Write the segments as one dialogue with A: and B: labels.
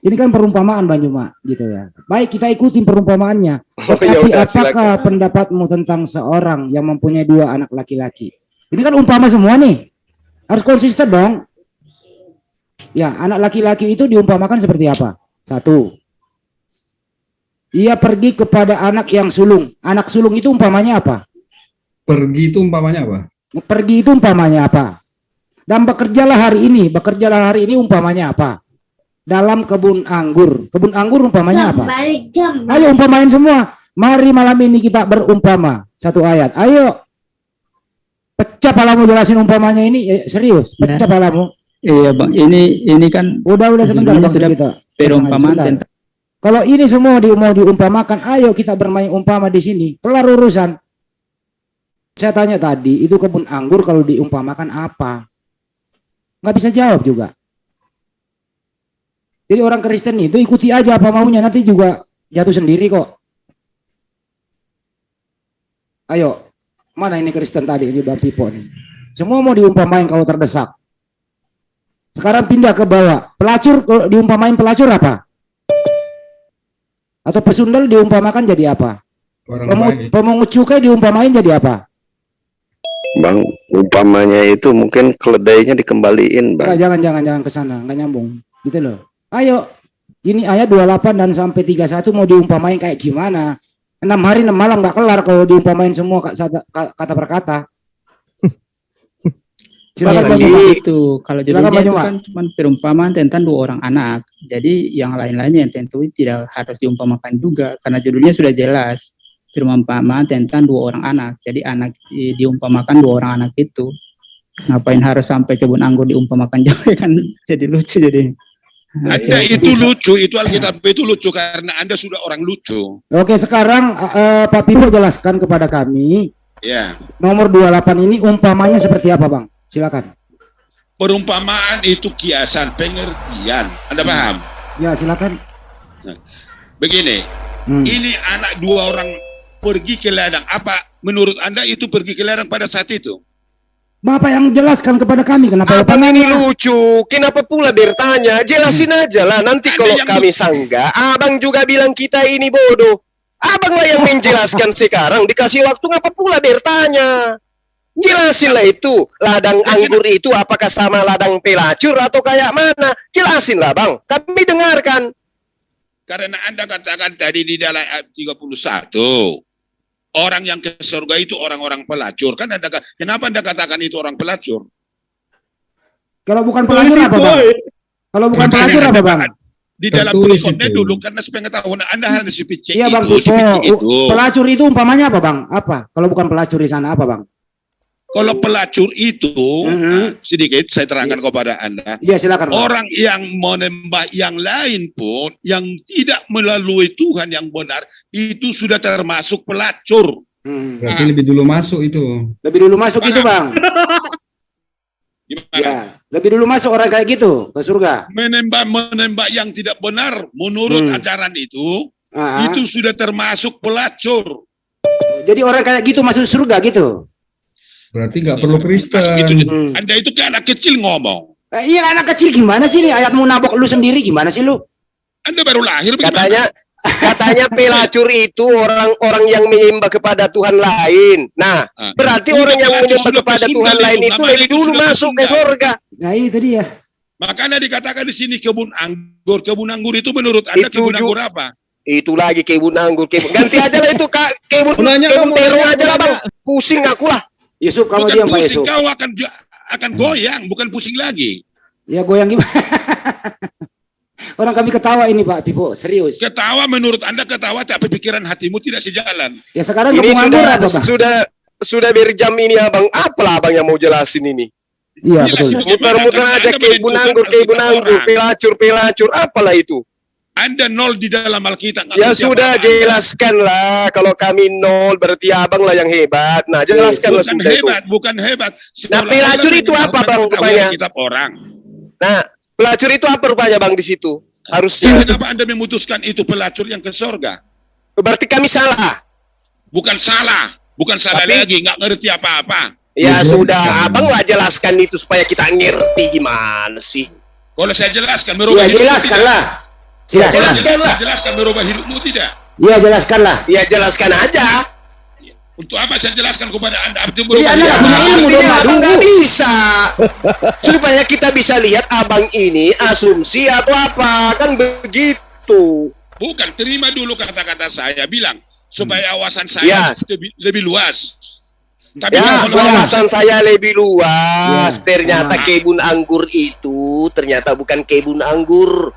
A: Ini kan perumpamaan Bang Juma gitu ya. Baik, kita ikutin perumpamaannya.
B: Oh,
A: Tapi
B: yaudah,
A: apakah
B: silakan.
A: pendapatmu tentang seorang yang mempunyai 2 anak laki-laki? Ini kan umpama semua nih. Harus konsisten dong. Ya, anak laki-laki itu diumpamakan seperti apa? 1. Ia pergi kepada anak yang sulung. Anak sulung itu umpamanya apa?
C: Pergi itu umpamanya apa?
A: Pergi itu umpamanya apa? Dan bekerjalah hari ini umpamanya apa? Dalam kebun anggur. Kebun anggur umpamanya apa? Ayo umpamain semua. Mari malam ini kita berumpama 1 ayat. Ayo. Pecah palamu jelasin umpamanya ini. Serius, pecah palamu.
D: Iya Bang, ini kan
A: Udah sebentar Bang
D: sudah
A: kita.
D: perumpamaan
A: Sebentar.
D: tentang
A: Kalau ini semua mau diumpamakan, ayo kita bermain umpama di sini. Kelar urusan. Saya tanya tadi, itu kebun anggur kalau diumpamakan apa? Nggak bisa jawab juga. Jadi orang Kristen itu ikuti aja apa maunya, nanti juga jatuh sendiri kok. Ayo, mana ini Kristen tadi, ini Bang Pipo nih. Semua mau diumpamain kalau terdesak. Sekarang pindah ke bawah. Pelacur, kalau diumpamain pelacur apa? Atau pesundal diumpamakan jadi apa? Pemungut cukai diumpamain jadi apa?
B: Bang, umpamanya itu mungkin keledainya dikembaliin, Bang.
A: Jangan ke sana, nggak nyambung. Gitu loh. Ayo, ini ayat 28 dan sampai 31 mau diumpamain kayak gimana? 6 hari 6 malam nggak kelar kalau diumpamain semua kata per kata. Silakan Bang Juma.
D: itu. Kalau judulnya itu kan cuma perumpamaan tentang 2 orang anak. Jadi yang lain-lainnya yang tentu tidak harus diumpamakan juga karena judulnya sudah jelas. Perumpamaan tentang 2 orang anak. Jadi anak diumpamakan 2 orang anak itu. Ngapain harus sampai kebun anggur diumpamakan juga kan jadi lucu jadi.
E: Anda itu lucu, itu Alkitab itu lucu karena Anda sudah orang lucu.
A: Oke, sekarang Pak Pipo jelaskan kepada kami.
E: Ya.
A: Nomor 28 ini umpamanya seperti apa, Bang? Silakan.
E: Perumpamaan itu kiasan, pengertian. Anda paham?
A: Ya, silakan.
E: Nah, begini, ini anak 2 orang pergi ke ladang. Apa menurut Anda itu pergi ke ladang pada saat itu?
A: Bapak yang jelaskan kepada kami kenapa
B: Abang ini lucu, kenapa pula bertanya? Jelasin aja lah, nanti kalau kami sanggah, abang juga bilang kita ini bodoh. Abang lah yang menjelaskan sekarang, dikasih waktu ngapa pula bertanya? Jelasinlah itu, ladang anggur itu apakah sama ladang pelacur atau kayak mana? Jelasinlah Bang, kami dengarkan.
E: Karena Anda katakan tadi di dalam ayat 31. Orang yang ke surga itu orang-orang pelacur. Kan Anda, kenapa Anda katakan itu orang pelacur?
A: Kalau bukan pelacur apa, Bang? Kalau bukan pelacur apa, Bang?
E: Di dalam tulisannya dulu, karena sepengetahuan Anda harus dipicik
A: Iya, Bang Pipo. Pelacur itu umpamanya apa, Bang? Apa? Kalau bukan pelacur di sana apa, Bang?
E: Kalau pelacur itu, sedikit saya terangkan kepada Anda.
A: Iya, silakan, Bang.
E: Orang yang menembak yang lain pun, yang tidak melalui Tuhan yang benar, itu sudah termasuk pelacur.
C: Berarti lebih dulu masuk itu.
A: Lebih dulu masuk itu, Bang.
E: Gimana?
A: Ya, lebih dulu masuk orang kayak gitu ke surga.
E: Menembak yang tidak benar menurut ajaran itu sudah termasuk pelacur.
A: Jadi orang kayak gitu masuk surga gitu.
C: Berarti nggak perlu Kristen.
E: Anda itu kayak anak kecil ngomong.
A: Iya, anak kecil gimana sih nih? Ayatmu nabok lu sendiri gimana sih lu?
E: Anda baru lahir bagaimana?
B: Katanya pelacur itu orang-orang yang menyembah kepada Tuhan lain. Nah, berarti orang yang menyembah kepada Tuhan lain itu lebih dulu masuk ke surga.
A: Nah, itu dia.
E: Makanya dikatakan di sini kebun anggur. Kebun anggur itu menurut Anda
B: Itu
E: kebun anggur apa?
B: Itu lagi kebun anggur. Ganti aja lah itu Kak, kebun terong aja lah Bang. Pusing aku lah.
A: Yusuf, kamu diam Pak Yusuf.
E: Kau akan goyang, bukan pusing lagi.
A: Ya goyang gimana? Orang kami ketawa ini Pak Pipo, serius.
E: Ketawa menurut Anda ketawa, tapi pikiran hatimu tidak sejalan.
A: Ya sekarang
B: ini sudah berjam ini Abang. Apalah Abang yang mau jelasin ini?
A: Iya betul.
B: Muter-muter aja kebun anggur, pelacur, apalah itu?
E: Anda 0 di dalam Alkitab.
B: Ya sudah, jelaskanlah. Kalau kami 0 berarti abang lah yang hebat. Nah, jelaskanlah sudah itu.
E: Bukan hebat.
B: Nah, pelacur itu apa bang rupanya? Nah, pelacur itu apa rupanya bang di situ? Harusnya.
E: Kenapa Anda memutuskan itu pelacur yang ke surga?
B: Berarti kami salah.
E: Bukan salah. Bukan salah lagi. Nggak ngerti apa-apa.
B: Ya sudah, abang lah jelaskan itu supaya kita ngerti gimana sih.
E: Kalau saya jelaskan merubah
A: Iya,
E: hidupmu
A: jelaskanlah.
E: tidak. Kalau
A: Silakan.
E: saya jelaskan merubah hidupmu tidak.
A: Iya, jelaskanlah.
B: Ya jelaskan aja.
E: Untuk apa saya jelaskan kepada Anda? Arti
A: Jadi
E: merubah
A: Anda nggak
E: hidup.
A: punya ilmu dong,
B: Artinya
A: Pak.
B: abang nggak bisa. Supaya kita bisa lihat abang ini asumsi atau apa. Kan begitu.
E: Bukan, terima dulu kata-kata saya. Bilang, supaya awasan saya
B: Yes.
E: lebih luas. Tapi
B: Ya,
E: kalau
B: wawasan saya lebih luas.
A: Ya,
B: Ternyata
A: sama.
B: kebun anggur itu ternyata bukan kebun anggur.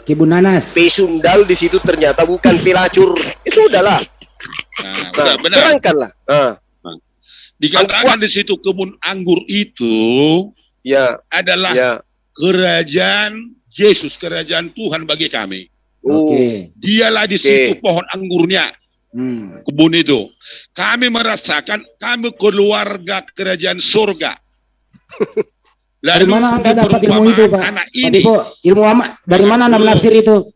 A: Kebun nanas.
B: Pesundal di situ ternyata bukan pelacur. Itu udahlah.
E: nah, benar.
B: Terangkanlah.
E: Dikatakan di situ kebun anggur itu
B: Ya,
E: adalah
B: ya.
E: kerajaan Yesus, kerajaan Tuhan bagi kami.
A: Oke.
E: Dialah di situ pohon anggurnya, kebun itu. Kami merasakan kami keluarga kerajaan surga.
A: Dari
E: Lalu
A: mana Anda dapat ilmu itu, Pak?
E: anak
A: Pak
E: ini
A: Dipo, ilmu dari mana Anda menafsir itu?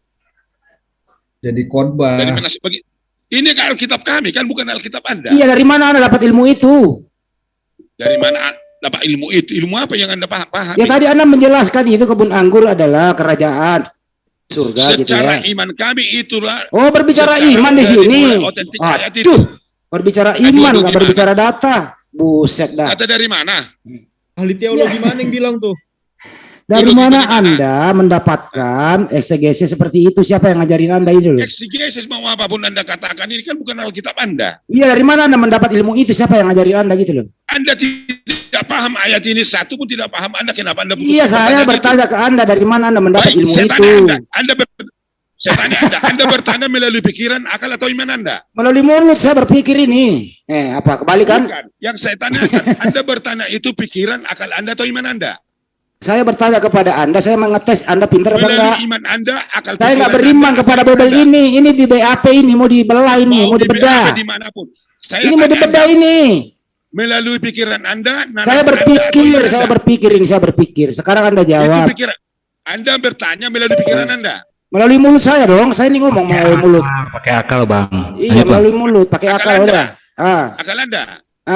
C: Jadi khotbah.
E: dari mana ini kan Alkitab kami, kan bukan Alkitab Anda.
A: Iya, dari mana Anda dapat ilmu itu?
E: Dari mana dapat ilmu itu? Ilmu apa yang Anda pahami?
A: Ya tadi Anda menjelaskan itu kebun anggur adalah kerajaan surga gitu
E: Secara
A: ya.
E: iman kami itulah.
A: Oh, berbicara
E: secara
A: iman di
E: dari
A: sini.
E: mulai otentik ayat itu.
A: Aduh, berbicara iman
E: Aduh,
A: nggak
E: gimana?
A: berbicara data. Buset dah.
E: Kata dari mana?
F: Ahli teologi mana yang bilang tuh?
A: Dari
E: Dulu
A: mana
E: gimana?
A: Anda mendapatkan eksegesi seperti itu? Siapa yang ngajarin Anda itu?
E: Eksegesis mau apapun Anda katakan ini kan bukan Alkitab Anda.
A: Iya, dari mana Anda mendapat ilmu itu? Siapa yang ngajarin Anda gitu loh?
E: Anda tidak paham ayat ini, satu pun tidak paham Anda, kenapa Anda putus
A: Iya,
E: asa
A: saya
E: pada
A: bertanya ke Anda dari mana Anda
E: itu?
A: mendapat
E: Baik,
A: ilmu
E: saya
A: itu?
E: tanya saya tanya Anda bertanya melalui pikiran, akal atau iman Anda?
A: Melalui mulut saya berpikir ini. Apa kebalikan?
E: Bukan. Yang saya tanyakan, Anda bertanya itu pikiran, akal Anda atau iman Anda?
A: Saya bertanya kepada Anda, saya mengetes Anda pintar apa enggak?
E: Melalui iman Anda, akal
A: Saya nggak
E: pikiran
A: beriman
E: Anda,
A: kepada
E: akal
A: Bible
E: Anda.
A: ini di BAP ini mau dibelah ini, mau
E: di
A: dibedah.
E: BAP dimanapun. Saya
A: Ini mau
E: tanya
A: dibedah
E: Anda,
A: ini.
E: melalui pikiran Anda,
A: Saya berpikir,
E: Anda.
A: saya berpikir ini, saya berpikir. Sekarang Anda
E: Itu
A: jawab.
E: pikiran. Anda bertanya melalui pikiran Anda.
A: Melalui mulut saya dong, saya ini ngomong melalui mulut.
F: Pakai akal, Bang.
A: Iya, melalui mulut, pakai
E: Akal
A: akal
E: Anda.
A: udah.
E: Akal Anda.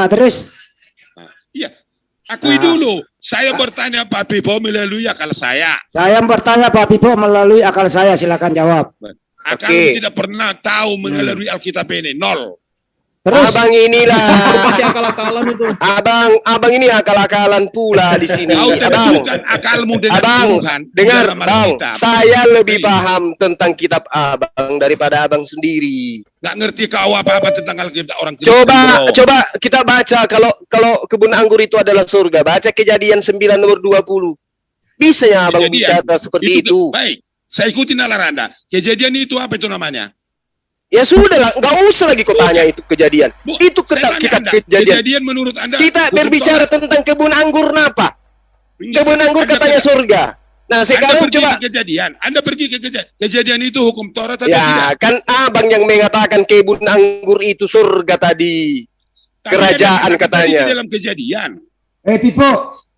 A: Terus
E: Iya. Akui dulu. Saya bertanya Pak Pipo melalui akal saya.
A: saya bertanya Pak Pipo melalui akal saya, silakan jawab.
E: Akal
B: Oke.
E: tidak pernah tahu melalui Alkitab ini. Nol.
A: Terus
B: Abang inilah.
F: Pakai akal-akalan itu.
B: Abang ini akal-akalan pula di sini.
E: Kau
B: Abang,
E: tentukan akalmu dengan
B: abang,
E: Tuhan.
B: dengar
E: dalam
B: bang,
E: Alkitab.
B: saya lebih paham tentang kitab abang daripada abang sendiri.
E: Nggak ngerti kau apa-apa tentang Alkitab orang Kristen.
B: Coba,
E: bro.
B: coba kita baca kalau kebun anggur itu adalah surga. Baca Kejadian 9 nomor 20. Bisa ya abang
E: Kejadian.
B: bicara seperti itu?
E: Baik. Saya ikuti nalar Anda. Kejadian itu apa itu namanya?
B: Ya sudah lah, nggak usah lagi kau tanya itu kejadian. Itu
E: Saya tanya
B: kitab
E: Anda,
B: Kejadian.
E: menurut Anda.
B: Kita
E: hukum
B: berbicara
E: Taurat.
B: tentang kebun anggur napa?
E: Ini
B: Kebun anggur
E: Anda
B: katanya
E: pergi-
B: surga. Nah sekarang
E: Anda pergi
B: coba.
E: ke Kejadian. Anda pergi ke Kejadian. Kejadian itu hukum Taurat atau
B: Ya
E: tidak?
B: kan abang yang mengatakan kebun anggur itu surga tadi.
E: Tapi
B: kerajaan
E: Anda katakan
B: katanya.
E: itu dalam Kejadian.
A: Pipo,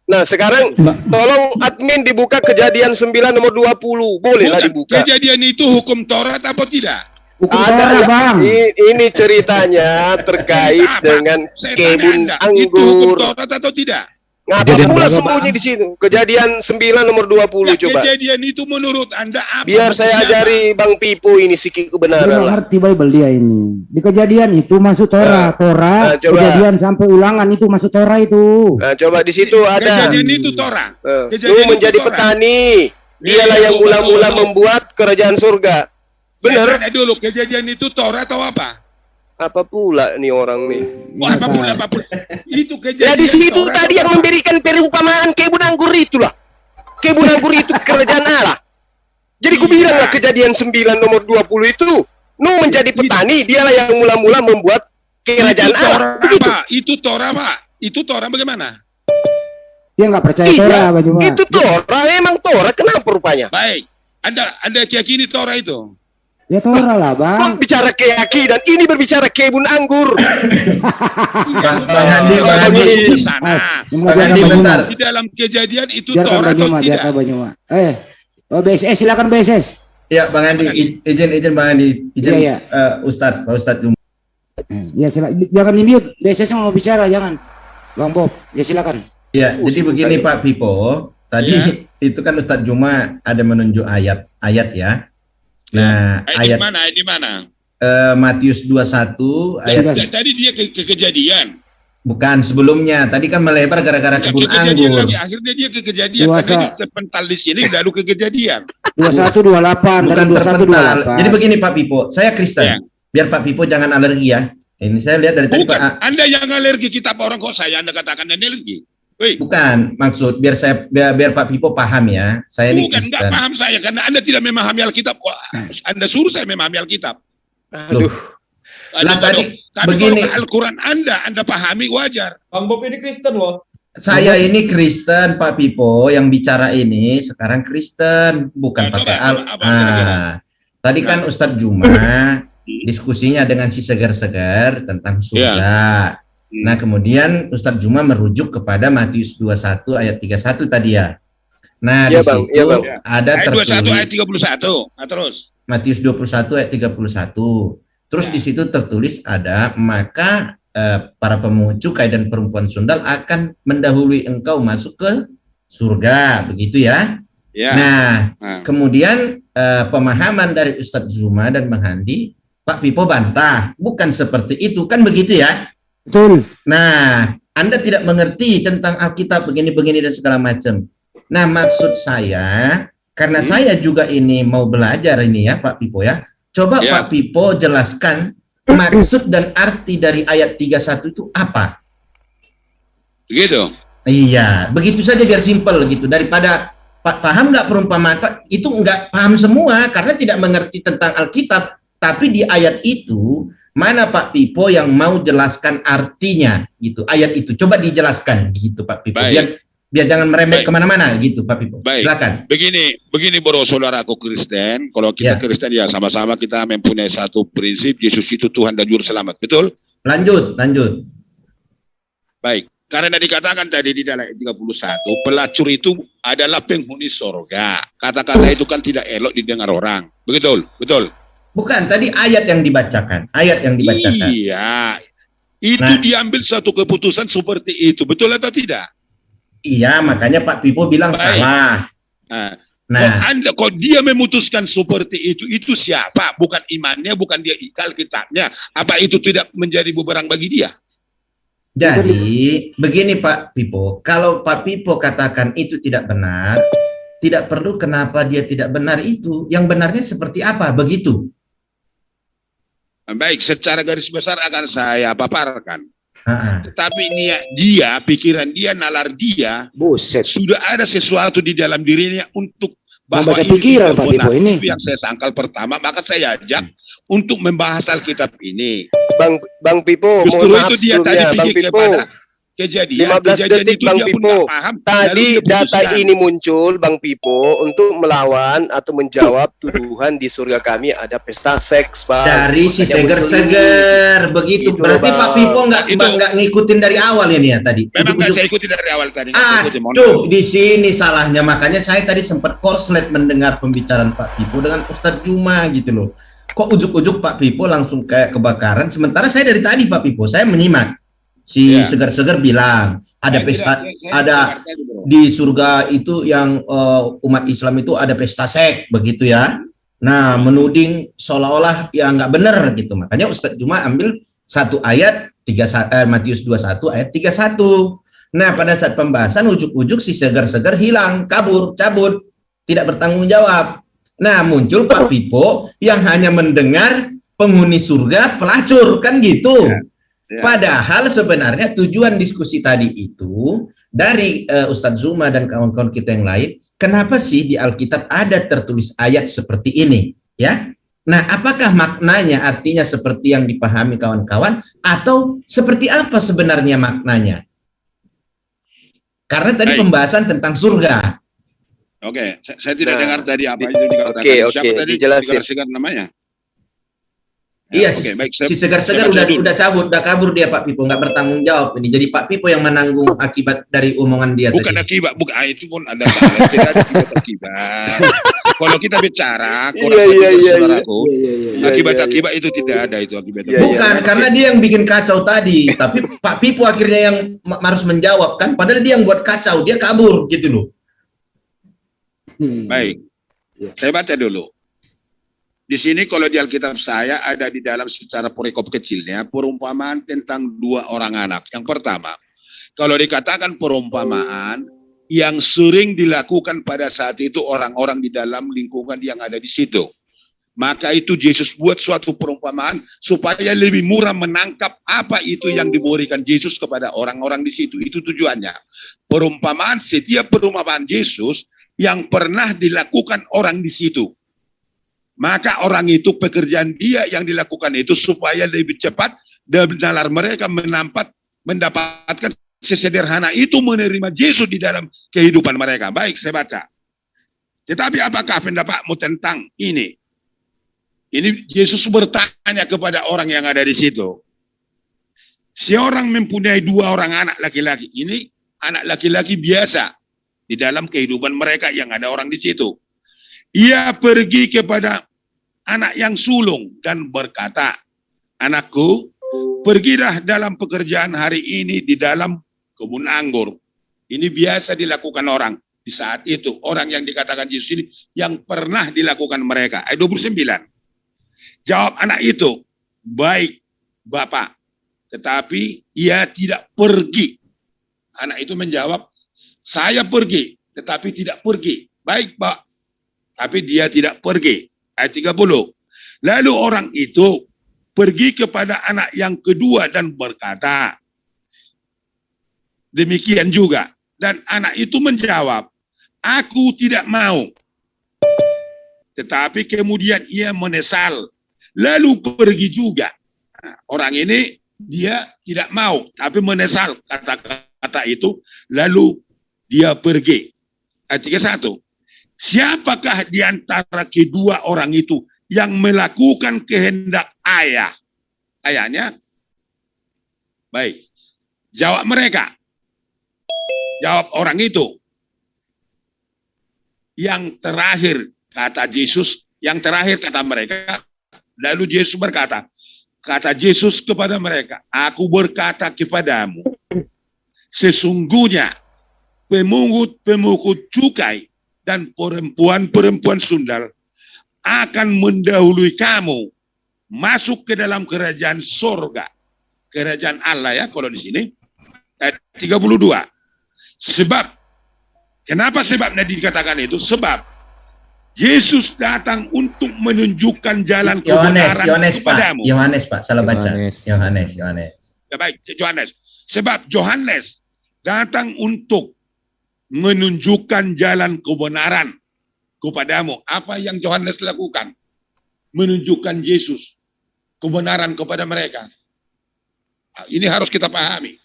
B: Nah sekarang tolong admin dibuka Kejadian 9 nomor 20. Bolehlah
E: Bukan.
B: dibuka.
E: Kejadian itu hukum Taurat apa tidak?
A: hukum
B: Ada
A: Torah,
B: ya,
A: Bang.
B: ini ceritanya terkait
E: Cerita apa?
B: dengan
E: Saya
B: kebun
E: tanya Anda, itu hukum
B: anggur.
E: Taurat atau tidak?
B: Ngapa
F: Kejadian
B: pula
F: berapa,
B: sembunyi di situ? Kejadian 9 nomor 20
E: Ya,
B: coba.
E: Kejadian itu menurut Anda apa?
B: Biar saya
E: Buktinya
B: ajari Bang Pipo ini sikit
A: Dia
B: kebenaran
A: nggak
B: lah.
A: ngerti Bible dia ini. Di kejadian itu masuk Torah, Torah,
B: coba.
A: kejadian sampai ulangan itu masuk Torah itu.
B: Nah, coba di situ ada.
E: Kejadian itu Torah.
B: Lu
E: Kejadian
B: menjadi
E: itu Torah.
B: petani. Dialah
E: Iya,
B: yang
E: tunggu,
B: mula-mula
E: tunggu.
B: membuat kerajaan surga.
E: Saya
B: Benar?
E: tanya dulu, kejadian itu Torah atau apa?
B: Apa pula nih orang nih?
E: Wah, apapun. Itu kejadian
B: Ya di situ
E: Torah
B: tadi
E: atau
B: yang
E: apa?
B: memberikan perumpamaan kebun anggur itulah. Kebun anggur itu kerajaan Allah. Jadi ku bilang lah Kejadian 9 nomor 20 itu. Nuh menjadi petani, dialah yang mula-mula membuat kerajaan
E: Itu
B: Allah.
E: Torah,
B: Begitu.
E: Pak. Itu Torah, Pak. Itu Torah bagaimana?
A: Dia nggak percaya Torah, Bang Juma.
B: itu Torah, memang Torah. Kenapa rupanya?
E: Baik. Anda keyakinan Torah itu?
A: Ya Torah lah,
B: Kok
A: Bang.
B: bicara keyakinan, ini berbicara kebun anggur.
F: Bang Andi,
B: Bang Andi.
E: Di sana.
F: Bang Andi, bentar.
E: Di dalam kejadian itu
A: Biarkan
E: Torah
A: Bang
E: atau
A: Juma,
E: tidak?
A: biarkan Bang Juma. BSS silakan BSS.
F: Ya, Bang Andi, izin Bang Andi, izin
A: Iya,
F: Ustadz, Pak Ustadz Juma.
A: Ya silakan, jangan di-mute. BSS mau bicara, jangan. Bang Bob, ya silakan.
F: Ya, jadi begini Pak Pipo, tadi itu kan Ustadz Juma ada menunjuk ayat ya. Nah, ayat
E: di mana?
F: Matius 21 ayat
E: tadi dia ke kejadian.
F: bukan sebelumnya. Tadi kan melebar gara-gara kebun anggur.
E: Lagi. Akhirnya dia ke kejadian. Karena dia terpental di sini lalu ke kejadian.
A: 2128
F: Bukan
A: dari
F: terpental.
A: 2128.
F: Jadi begini Pak Pipo, saya Kristen.
E: Ya.
F: Biar Pak Pipo jangan alergi ya. Ini saya lihat dari tadi
E: Bukan,
F: Pak.
E: Anda yang alergi kitab orang kok Anda katakan Anda alergi. Woi.
F: Bukan, maksud biar Pak Pipo paham ya. Saya ini
E: Bukan,
F: Kristen.
E: enggak paham saya karena Anda tidak memahami Alkitab kok. Anda suruh saya memahami Alkitab.
F: Loh. Lah tadi begini,
E: Al-Quran Anda pahami wajar.
G: Bang Bob ini Kristen loh.
F: saya ini Kristen Pak Pipo yang bicara ini sekarang Kristen, bukan
E: Nah,
F: pakai
E: coba, kira-kira.
F: Tadi kan Ustadz Juma diskusinya dengan si segar-segar tentang surga. Nah, kemudian Ustadz Juma merujuk kepada Matius 21 ayat 31 tadi ya. Nah,
B: Iya,
F: di
B: Bang.
F: situ
B: Iya, Bang.
F: ada
E: Ayat 21
F: tertulis
E: ayat 31. Nah, terus.
F: Matius 21 ayat 31. Terus di situ tertulis ada maka para pemungut cukai dan perempuan sundal akan mendahului engkau masuk ke surga, begitu ya.
E: Ya.
F: Nah, kemudian pemahaman dari Ustadz Zuma dan Bang Handi, Pak Pipo bantah, bukan seperti itu, kan begitu ya?
A: Betul.
F: Nah, Anda tidak mengerti tentang Alkitab begini-begini dan segala macam. Nah, maksud saya, karena saya juga ini mau belajar ini ya Pak Pipo ya, coba Pak Pipo jelaskan maksud dan arti dari ayat 31 itu apa?
E: Begitu.
F: Iya, begitu saja biar simpel gitu, daripada paham nggak perumpamaan Pak, itu nggak paham semua karena tidak mengerti tentang Alkitab, tapi di ayat itu mana Pak Pipo yang mau jelaskan artinya gitu, ayat itu coba dijelaskan gitu Pak Pipo. Biar jangan merembet kemana-mana gitu Pak Pipo. Silakan.
E: Begini bro, saudaraku Kristen, kalau kita Kristen ya sama-sama kita mempunyai satu prinsip, Yesus itu Tuhan dan Juru Selamat, betul?
F: Lanjut.
E: Baik, karena dikatakan tadi di dalam ayat 31, pelacur itu adalah penghuni sorga. Kata-kata itu kan tidak elok didengar orang, betul?
F: Bukan, tadi ayat yang dibacakan.
E: Iya, itu diambil satu keputusan seperti itu, betul atau tidak?
F: Iya, makanya Pak Pipo bilang salah. Kok dia memutuskan seperti itu siapa? Bukan imannya, bukan dia Alkitabnya. Apa itu tidak menjadi bumerang bagi dia? Jadi, begini Pak Pipo, kalau Pak Pipo katakan itu tidak benar, tidak perlu kenapa dia tidak benar itu. Yang benarnya seperti apa? Begitu.
E: Baik, secara garis besar akan saya paparkan. Tetapi dia, pikiran dia, nalar dia, sudah ada sesuatu di dalam dirinya untuk bahwa ini
A: pikiran Pak Pipo ini.
E: Yang saya sangkal pertama, maka saya ajak untuk membahas Alkitab ini.
B: Bang Pipo, mohon maaf
E: itu dia
B: sebelumnya,
E: tadi
B: Bang
E: pikir
B: Pipo.
E: kepada kejadian
B: 15 detik
E: itu
B: Bang
E: dia pun
B: Pipo.
E: nggak paham.
B: Tadi
E: Lalu dia
B: data
E: putuskan.
B: ini muncul Bang Pipo untuk melawan atau menjawab tuduhan di surga kami ada pesta seks, Bang.
F: Dari si
B: Makanya muncul
F: seger-seger begitu.
B: Itu,
F: Berarti
B: Bang.
F: Pak Pipo nggak ngikutin dari awal ini ya tadi.
E: Memang
F: Ujuk-ujuk.
E: saya ikuti dari awal tadi. nggak saya ikuti, mohon
F: Aduh,
E: maaf.
F: di sini salahnya. Makanya saya tadi sempat korslet mendengar pembicaraan Pak Pipo dengan Ustadz Juma gitu loh. Kok ujuk-ujuk Pak Pipo langsung kayak kebakaran. Sementara saya dari tadi Pak Pipo, saya menyimak. Si segar-segar bilang ada pesta, ada di surga itu yang umat Islam itu ada pesta seks begitu ya. Nah, menuding seolah-olah ya nggak benar gitu. Makanya Ustadz Juma ambil satu ayat Matius 21 ayat 31. Nah, pada saat pembahasan ujuk-ujuk si segar-segar hilang, kabur, cabut, tidak bertanggung jawab. Nah, muncul Pak Pipo yang hanya mendengar penghuni surga pelacur kan gitu. Padahal sebenarnya tujuan diskusi tadi itu dari Ustadz Zuma dan kawan-kawan kita yang lain, kenapa sih di Alkitab ada tertulis ayat seperti ini, ya? Nah, apakah maknanya artinya seperti yang dipahami kawan-kawan atau seperti apa sebenarnya maknanya? Karena tadi pembahasan tentang surga.
E: Oke, saya tidak dengar tadi apa itu dikatakan. Siapa tadi dijelasin namanya?
F: Iya,
E: baik,
F: si segar-segar udah cabut, udah kabur dia Pak Pipo, nggak bertanggung jawab ini. Jadi Pak Pipo yang menanggung akibat dari omongan dia
E: bukan
F: tadi.
E: Akibat, bukan itu pun ada salah, tidak ada akibat. Kalau kita bicara, saudaraku, akibat-akibat itu tidak ada itu akibat.
F: Bukan, karena dia yang bikin kacau tadi, tapi Pak Pipo akhirnya yang harus menjawab kan, padahal dia yang buat kacau, dia kabur gitu loh.
E: Baik. Saya baca dulu. Di sini kalau di Alkitab saya ada di dalam secara perikop kecilnya perumpamaan tentang 2 orang anak. Yang pertama, kalau dikatakan perumpamaan yang sering dilakukan pada saat itu orang-orang di dalam lingkungan yang ada di situ. Maka itu Yesus buat suatu perumpamaan supaya lebih murah menangkap apa itu yang diberikan Yesus kepada orang-orang di situ. Itu tujuannya. Perumpamaan, setiap perumpamaan Yesus yang pernah dilakukan orang di situ. Maka orang itu pekerjaan dia yang dilakukan itu supaya lebih cepat dan nalar mereka mendapatkan sesederhana itu menerima Yesus di dalam kehidupan mereka. Baik, saya baca. Tetapi apakah pendapatmu tentang ini? Ini Yesus bertanya kepada orang yang ada di situ. Seorang mempunyai 2 orang anak laki-laki. Ini anak laki-laki biasa di dalam kehidupan mereka yang ada orang di situ. Ia pergi kepada anak yang sulung dan berkata, "Anakku, pergilah dalam pekerjaan hari ini di dalam kebun anggur." Ini biasa dilakukan orang di saat itu. Orang yang dikatakan Yesus ini yang pernah dilakukan mereka. Ayat 29. Jawab anak itu, "Baik, Bapak." Tetapi ia tidak pergi. Anak itu menjawab, "Saya pergi, tetapi tidak pergi." "Baik, Pak." Tapi dia tidak pergi. Ayat 30. Lalu orang itu pergi kepada anak yang kedua dan berkata, demikian juga. Dan anak itu menjawab, "Aku tidak mau." Tetapi kemudian ia menyesal, lalu pergi juga. Nah, orang ini dia tidak mau, tapi menyesal kata-kata itu, lalu dia pergi. Ayat 31. Siapakah di antara kedua orang itu yang melakukan kehendak ayah? Ayahnya? Baik. Jawab mereka. Jawab orang itu. Yang terakhir, kata Yesus, yang terakhir kata mereka. Lalu Yesus berkata, kata Yesus kepada mereka, "Aku berkata kepadamu, sesungguhnya pemungut-pemungut cukai dan perempuan-perempuan sundal akan mendahului kamu masuk ke dalam kerajaan sorga." Kerajaan Allah ya kalau di sini. Ayat 32. Sebab, kenapa sebabnya dikatakan itu? Sebab Yesus datang untuk menunjukkan jalan kebenaran kepadamu.
F: Yohanes Pak, salah baca. Yohanes.
E: Ya, baik, Yohanes. Sebab Yohanes datang untuk menunjukkan jalan kebenaran kepadamu. Apa yang Yohanes lakukan? Menunjukkan Yesus, kebenaran kepada mereka. Nah, ini harus kita pahami.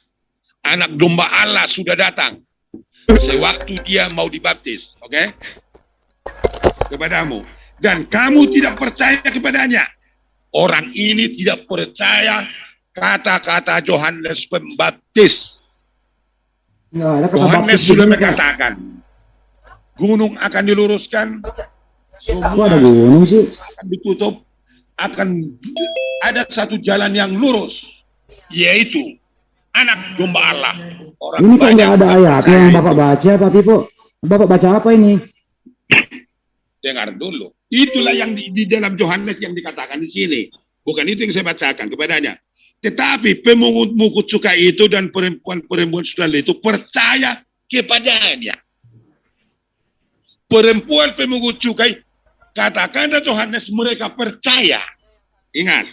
E: Anak domba Allah sudah datang sewaktu dia mau dibaptis, oke? Kepadamu. Dan kamu tidak percaya kepadanya. Orang ini tidak percaya kata-kata Yohanes Pembaptis. Yohanes sudah mengatakan, gunung akan diluruskan, semua
A: ada gunung sih?
E: akan ditutup, akan ada satu jalan yang lurus, yaitu anak domba Allah. Orang
A: ini kok nggak ada ayatnya yang Bapak baca, Pak Pipo? Bapak baca apa ini?
E: Dengar dulu. Itulah yang di dalam Yohanes yang dikatakan di sini. Bukan itu yang saya bacakan kepadanya. Tetapi pemungut cukai itu dan perempuan-perempuan sundal itu percaya kepadanya. Perempuan pemungut cukai, katakan Yohanes, mereka percaya. Ingat.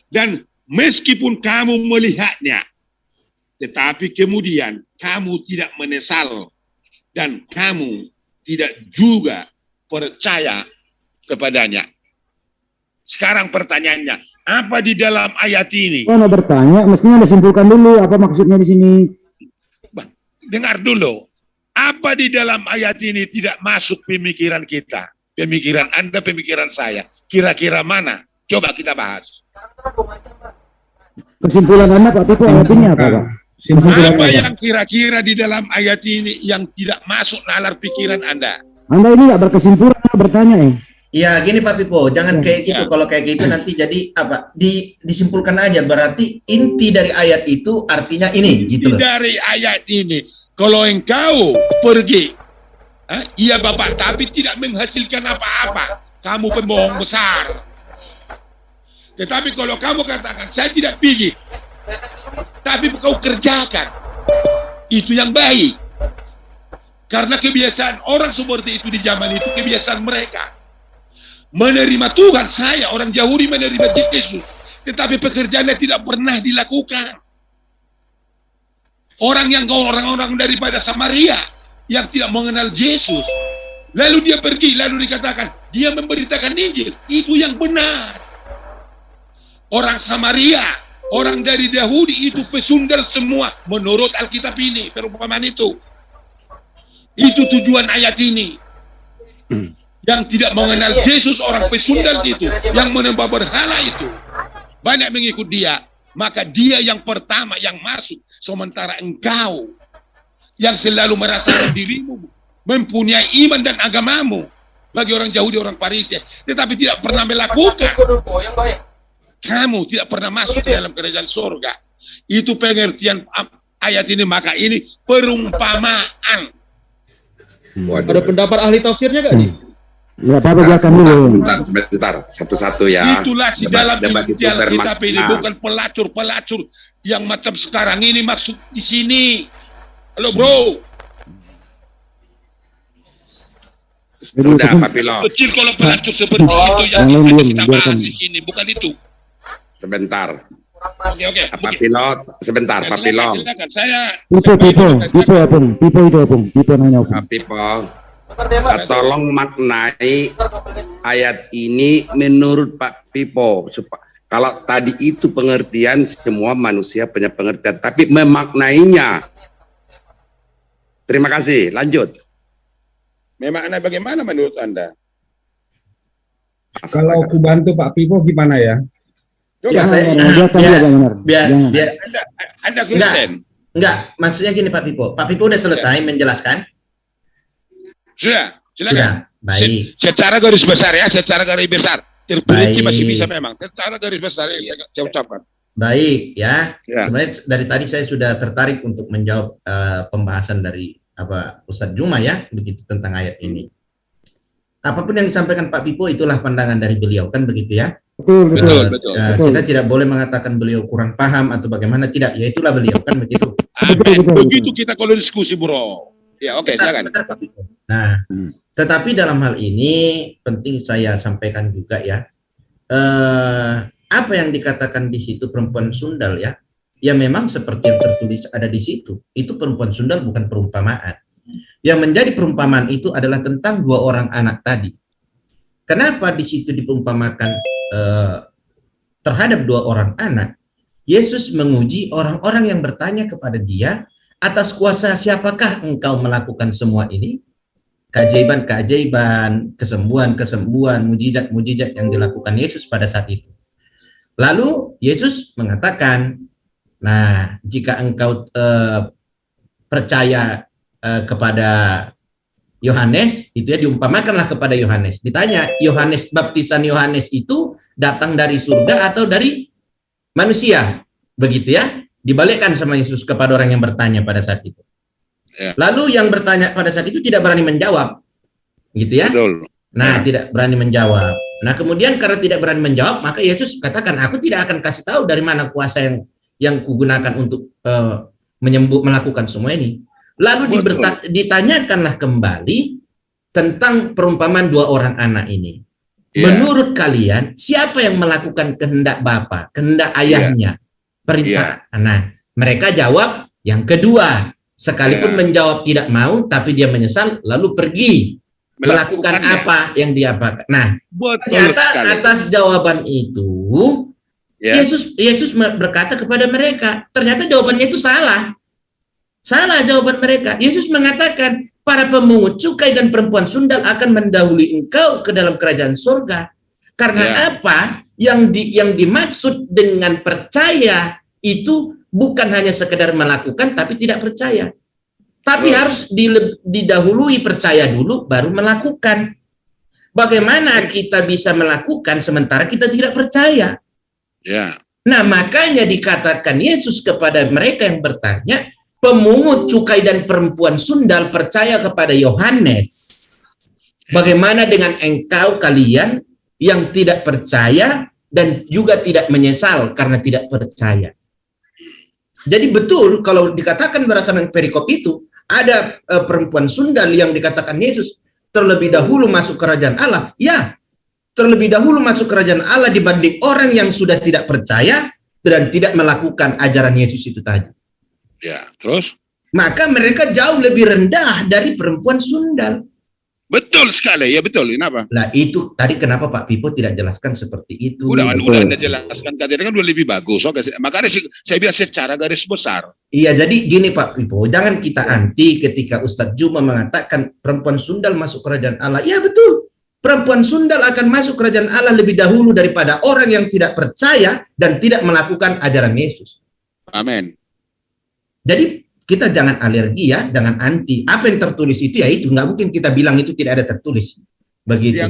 E: Dan meskipun kamu melihatnya, tetapi kemudian kamu tidak menyesal dan kamu tidak juga percaya kepadanya. Sekarang pertanyaannya, apa di dalam ayat ini?
A: Oh, bertanya, mestinya Anda simpulkan dulu apa maksudnya di sini.
E: Dengar dulu. Apa di dalam ayat ini tidak masuk pemikiran kita? Pemikiran Anda, pemikiran saya. Kira-kira mana? Coba kita bahas.
A: Kesimpulan Anda, Pak Pipo, ayat ini apa, Pak?
E: Apa yang kira-kira di dalam ayat ini yang tidak masuk nalar pikiran Anda?
A: Anda ini nggak berkesimpulan, bertanya ya?
F: Iya, gini Pak Pipo, jangan kayak gitu. Kalau kayak gitu nanti jadi apa? Disimpulkan aja. Berarti inti dari ayat itu artinya ini, gitu loh.
E: Dari ayat ini, kalau engkau pergi Iya Bapak, tapi tidak menghasilkan apa-apa. Kamu pembohong besar. Tetapi kalau kamu katakan, saya tidak pergi, tapi kau kerjakan, itu yang baik. Karena kebiasaan orang seperti itu di zaman itu, kebiasaan mereka. Menerima Tuhan, saya orang Yahudi menerima Yesus, tetapi pekerjaannya tidak pernah dilakukan. Orang-orang daripada Samaria yang tidak mengenal Yesus, lalu dia pergi, lalu dikatakan dia memberitakan Injil, itu yang benar. Orang Samaria, orang dari Yahudi itu pesundal semua menurut Alkitab ini, perumpamaan itu. Itu tujuan ayat ini. Yang tidak mengenal Yesus, orang pesundal itu, yang menyembah berhala itu, banyak mengikut dia, maka dia yang pertama yang masuk. Sementara engkau yang selalu merasakan dirimu mempunyai iman dan agamamu bagi orang Yahudi, orang Farisi, tetapi tidak pernah melakukan, kamu tidak pernah masuk ke dalam kerajaan surga. Itu pengertian ayat ini. Maka ini perumpamaan.
G: Ada pendapat ahli tafsirnya gak nih?
A: Ya, apa jelaskan dulu.
H: Sebentar, satu-satu ya.
E: Itulah di dalam
H: itu
E: Alkitab ini, bukan pelacur-pelacur yang macam sekarang ini maksud di sini. Halo bro.
H: Sudah, Pak Pilot.
E: Kecil kalau pelacur seperti itu yang kita bahas di sini, bukan itu.
H: Sebentar.
E: Oke.
H: Pak Pilot, sebentar, Pak Pilot.
E: Silakan, saya.
A: Pipo nanya.
H: Pak Pipo, tolong maknai ayat ini menurut Pak Pipo. Kalau tadi itu pengertian, semua manusia punya pengertian, tapi memaknainya. Terima kasih, lanjut.
E: Memaknai bagaimana menurut Anda?
C: Kalau aku bantu Pak Pipo gimana ya?
F: Ya, biar
E: Anda Kristen.
F: Enggak, maksudnya gini Pak Pipo. Pak Pipo udah selesai menjelaskan?
E: Sudah, silakan.
F: Baik.
E: Secara garis besar ya, secara garis besar. Terperinci
F: Baik.
E: masih bisa memang. Secara garis besar ya, saya ucapkan.
F: Baik ya.
E: Ya.
F: Sebenarnya dari tadi saya sudah tertarik untuk menjawab pembahasan dari Ustadz Juma ya, begitu tentang ayat ini. Apapun yang disampaikan Pak Pipo itulah pandangan dari beliau, kan begitu ya?
E: Betul.
F: Kita tidak boleh mengatakan beliau kurang paham atau bagaimana, tidak. Ya itulah beliau, kan begitu.
E: Begitu kita kalau diskusi, bro. Ya, oke, silakan.
F: Sebentar, Pak Pipo. Nah, tetapi dalam hal ini penting saya sampaikan juga ya. Apa yang dikatakan di situ perempuan sundal ya? Ya memang seperti yang tertulis ada di situ. Itu perempuan sundal, bukan perumpamaan. Yang menjadi perumpamaan itu adalah tentang dua orang anak tadi. Kenapa di situ diperumpamakan terhadap dua orang anak? Yesus menguji orang-orang yang bertanya kepada dia, atas kuasa siapakah engkau melakukan semua ini? Keajaiban-keajaiban, kesembuhan-kesembuhan, mujizat-mujizat yang dilakukan Yesus pada saat itu. Lalu Yesus mengatakan, nah jika engkau percaya kepada Yohanes, itu ya diumpamakanlah kepada Yohanes. Ditanya, baptisan Yohanes itu datang dari surga atau dari manusia? Begitu ya, dibalikkan sama Yesus kepada orang yang bertanya pada saat itu. Ya. Lalu yang bertanya pada saat itu tidak berani menjawab, gitu ya. Betul. Nah, tidak berani menjawab. Nah, kemudian karena tidak berani menjawab, maka Yesus katakan, aku tidak akan kasih tahu dari mana kuasa yang kugunakan untuk melakukan semua ini. Lalu ditanyakanlah kembali tentang perumpamaan dua orang anak ini. Menurut kalian, siapa yang melakukan kehendak Bapa, kehendak ayahnya? Perintah. Nah, mereka jawab yang kedua. Sekalipun menjawab tidak mau, tapi dia menyesal, lalu pergi melakukan apa yang dia pakai. Nah, ternyata atas jawaban itu, Yesus berkata kepada mereka, ternyata jawabannya itu salah. Salah jawaban mereka. Yesus mengatakan, para pemungut cukai dan perempuan sundal akan mendahului engkau ke dalam kerajaan surga. Karena apa? Yang dimaksud dengan percaya itu bukan hanya sekedar melakukan tapi tidak percaya. Tapi harus didahului percaya dulu baru melakukan. Bagaimana kita bisa melakukan sementara kita tidak percaya? Nah, makanya dikatakan Yesus kepada mereka yang bertanya, pemungut cukai dan perempuan sundal percaya kepada Yohanes, bagaimana dengan engkau kalian yang tidak percaya dan juga tidak menyesal karena tidak percaya? Jadi betul kalau dikatakan berdasarkan perikop itu, ada perempuan sundal yang dikatakan Yesus terlebih dahulu masuk kerajaan Allah. Ya, terlebih dahulu masuk kerajaan Allah dibanding orang yang sudah tidak percaya dan tidak melakukan ajaran Yesus itu tadi.
E: Ya, terus?
F: Maka mereka jauh lebih rendah dari perempuan sundal.
E: Betul sekali, ya betul. Kenapa?
F: Nah itu tadi kenapa Pak Pipo tidak jelaskan seperti itu?
E: Udah Anda jelaskan, katanya kan udah lebih bagus. Oke, makanya saya bilang secara garis besar.
F: Iya, jadi gini Pak Pipo, jangan kita anti ketika Ustadz Juma mengatakan perempuan sundal masuk kerajaan Allah. Ya betul, perempuan sundal akan masuk kerajaan Allah lebih dahulu daripada orang yang tidak percaya dan tidak melakukan ajaran Yesus.
E: Amin.
F: Jadi kita jangan alergi ya, jangan anti. Apa yang tertulis itu ya itu, nggak mungkin kita bilang itu tidak ada tertulis. Begitu.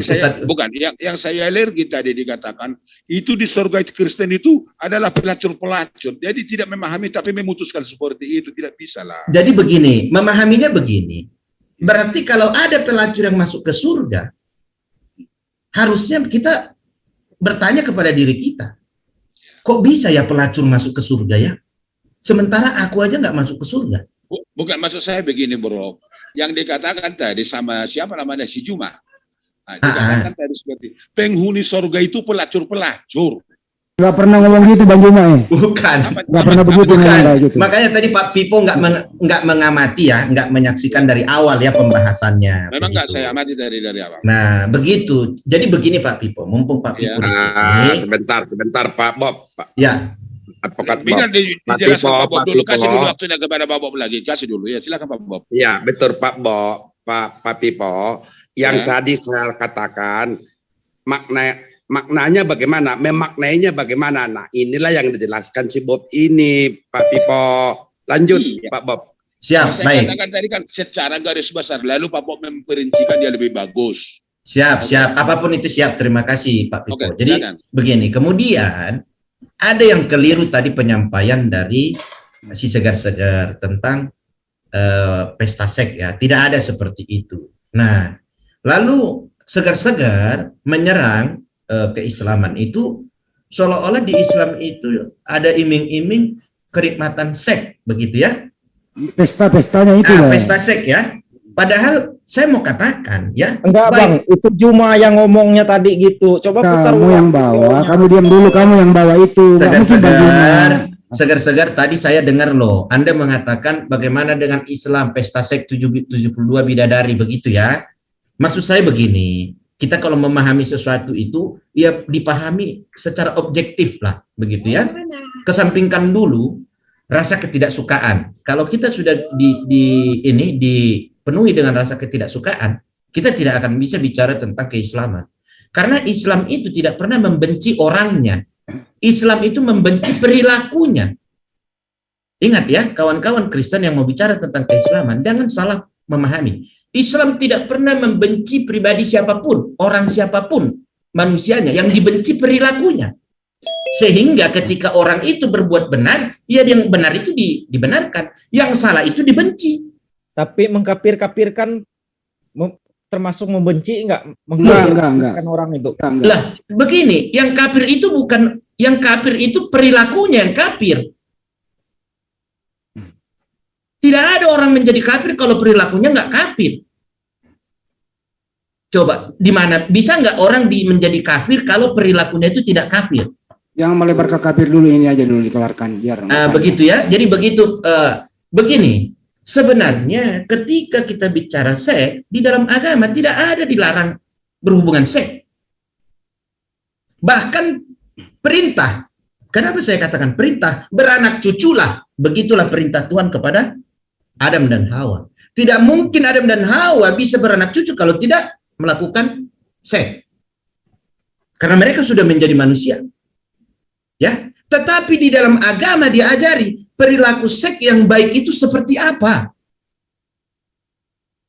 E: Yang saya alergi tadi dikatakan itu di surga Kristen itu adalah pelacur-pelacur. Jadi tidak memahami tapi memutuskan seperti itu, tidak bisa lah.
F: Jadi begini, memahaminya begini. Berarti kalau ada pelacur yang masuk ke surga, harusnya kita bertanya kepada diri kita, kok bisa ya pelacur masuk ke surga ya? Sementara aku aja nggak masuk ke surga.
E: Bukan, maksud saya begini bro. Yang dikatakan tadi sama siapa namanya si Juma. Nah, dikatakan tadi seperti penghuni surga itu pelacur-pelacur.
A: Nggak pernah ngomong gitu Bang Juma ya?
F: Bukan.
A: Nggak pernah begitu. Gitu.
F: Makanya tadi Pak Pipo nggak mengamati ya, nggak menyaksikan dari awal ya pembahasannya.
E: Memang nggak saya amati dari awal.
F: Nah begitu. Jadi begini Pak Pipo, mumpung Pak Pipo di sini.
H: Sebentar Pak Bob.
F: Ya.
H: Advokat
E: Bob. Dijelaskan Pak Bob dulu, kasih dulu waktunya kepada Pak Bob lagi, kasih dulu ya, silakan Pak Bob.
H: Ya betul Pak Bob, Pak Pipo. Yang tadi saya katakan maknanya bagaimana, memaknainya bagaimana. Nah inilah yang dijelaskan si Bob ini, Pak Pipo. Lanjut Pak Bob.
F: Siap,
E: saya
F: baik.
E: katakan tadi kan secara garis besar, lalu Pak Bob memperincikan dia lebih bagus.
F: Siap. Apapun itu siap. Terima kasih Pak Pipo. Jadi begini, kemudian ada yang keliru tadi penyampaian dari si Segar-Segar tentang pesta seks ya. Tidak ada seperti itu. Nah, lalu Segar-Segar menyerang keislaman itu seolah-olah di Islam itu ada iming-iming kenikmatan seks, begitu ya?
A: Pesta-pestanya itu.
F: Pesta seks ya. Padahal saya mau katakan ya.
G: Enggak Bang, itu Juma yang ngomongnya tadi gitu. Coba putar
A: kamu yang bawa, kamu diam dulu, kamu yang bawa itu.
F: Segar-segar tadi saya dengar loh, Anda mengatakan bagaimana dengan Islam pesta seks 72 bidadari begitu ya. Maksud saya begini, kita kalau memahami sesuatu itu ya dipahami secara objektif lah, begitu ya. Kesampingkan dulu rasa ketidaksukaan. Kalau kita sudah dipenuhi dengan rasa ketidaksukaan, kita tidak akan bisa bicara tentang keislaman. Karena Islam itu tidak pernah membenci orangnya. Islam itu membenci perilakunya. Ingat ya, kawan-kawan Kristen yang mau bicara tentang keislaman, jangan salah memahami. Islam tidak pernah membenci pribadi siapapun, orang siapapun, manusianya. Yang dibenci perilakunya. Sehingga ketika orang itu berbuat benar, ya yang benar itu dibenarkan, yang salah itu dibenci.
G: Tapi mengkafir-kafirkan termasuk membenci enggak?
A: Enggak.
G: Orang itu.
F: Lah, begini, yang kafir itu bukan, yang kafir itu perilakunya yang kafir. Tidak ada orang menjadi kafir kalau perilakunya enggak kafir. Coba, di mana bisa enggak orang menjadi kafir kalau perilakunya itu tidak kafir?
A: Jangan melebar ke kafir dulu, ini aja dulu dikelarkan biar.
F: Begitu ya. Jadi begitu begini. Sebenarnya ketika kita bicara seks di dalam agama tidak ada dilarang berhubungan seks. Bahkan perintah. Kenapa saya katakan perintah? Beranak cuculah. Begitulah perintah Tuhan kepada Adam dan Hawa. Tidak mungkin Adam dan Hawa bisa beranak cucu kalau tidak melakukan seks. Karena mereka sudah menjadi manusia. Ya, tetapi di dalam agama diajari perilaku seks yang baik itu seperti apa.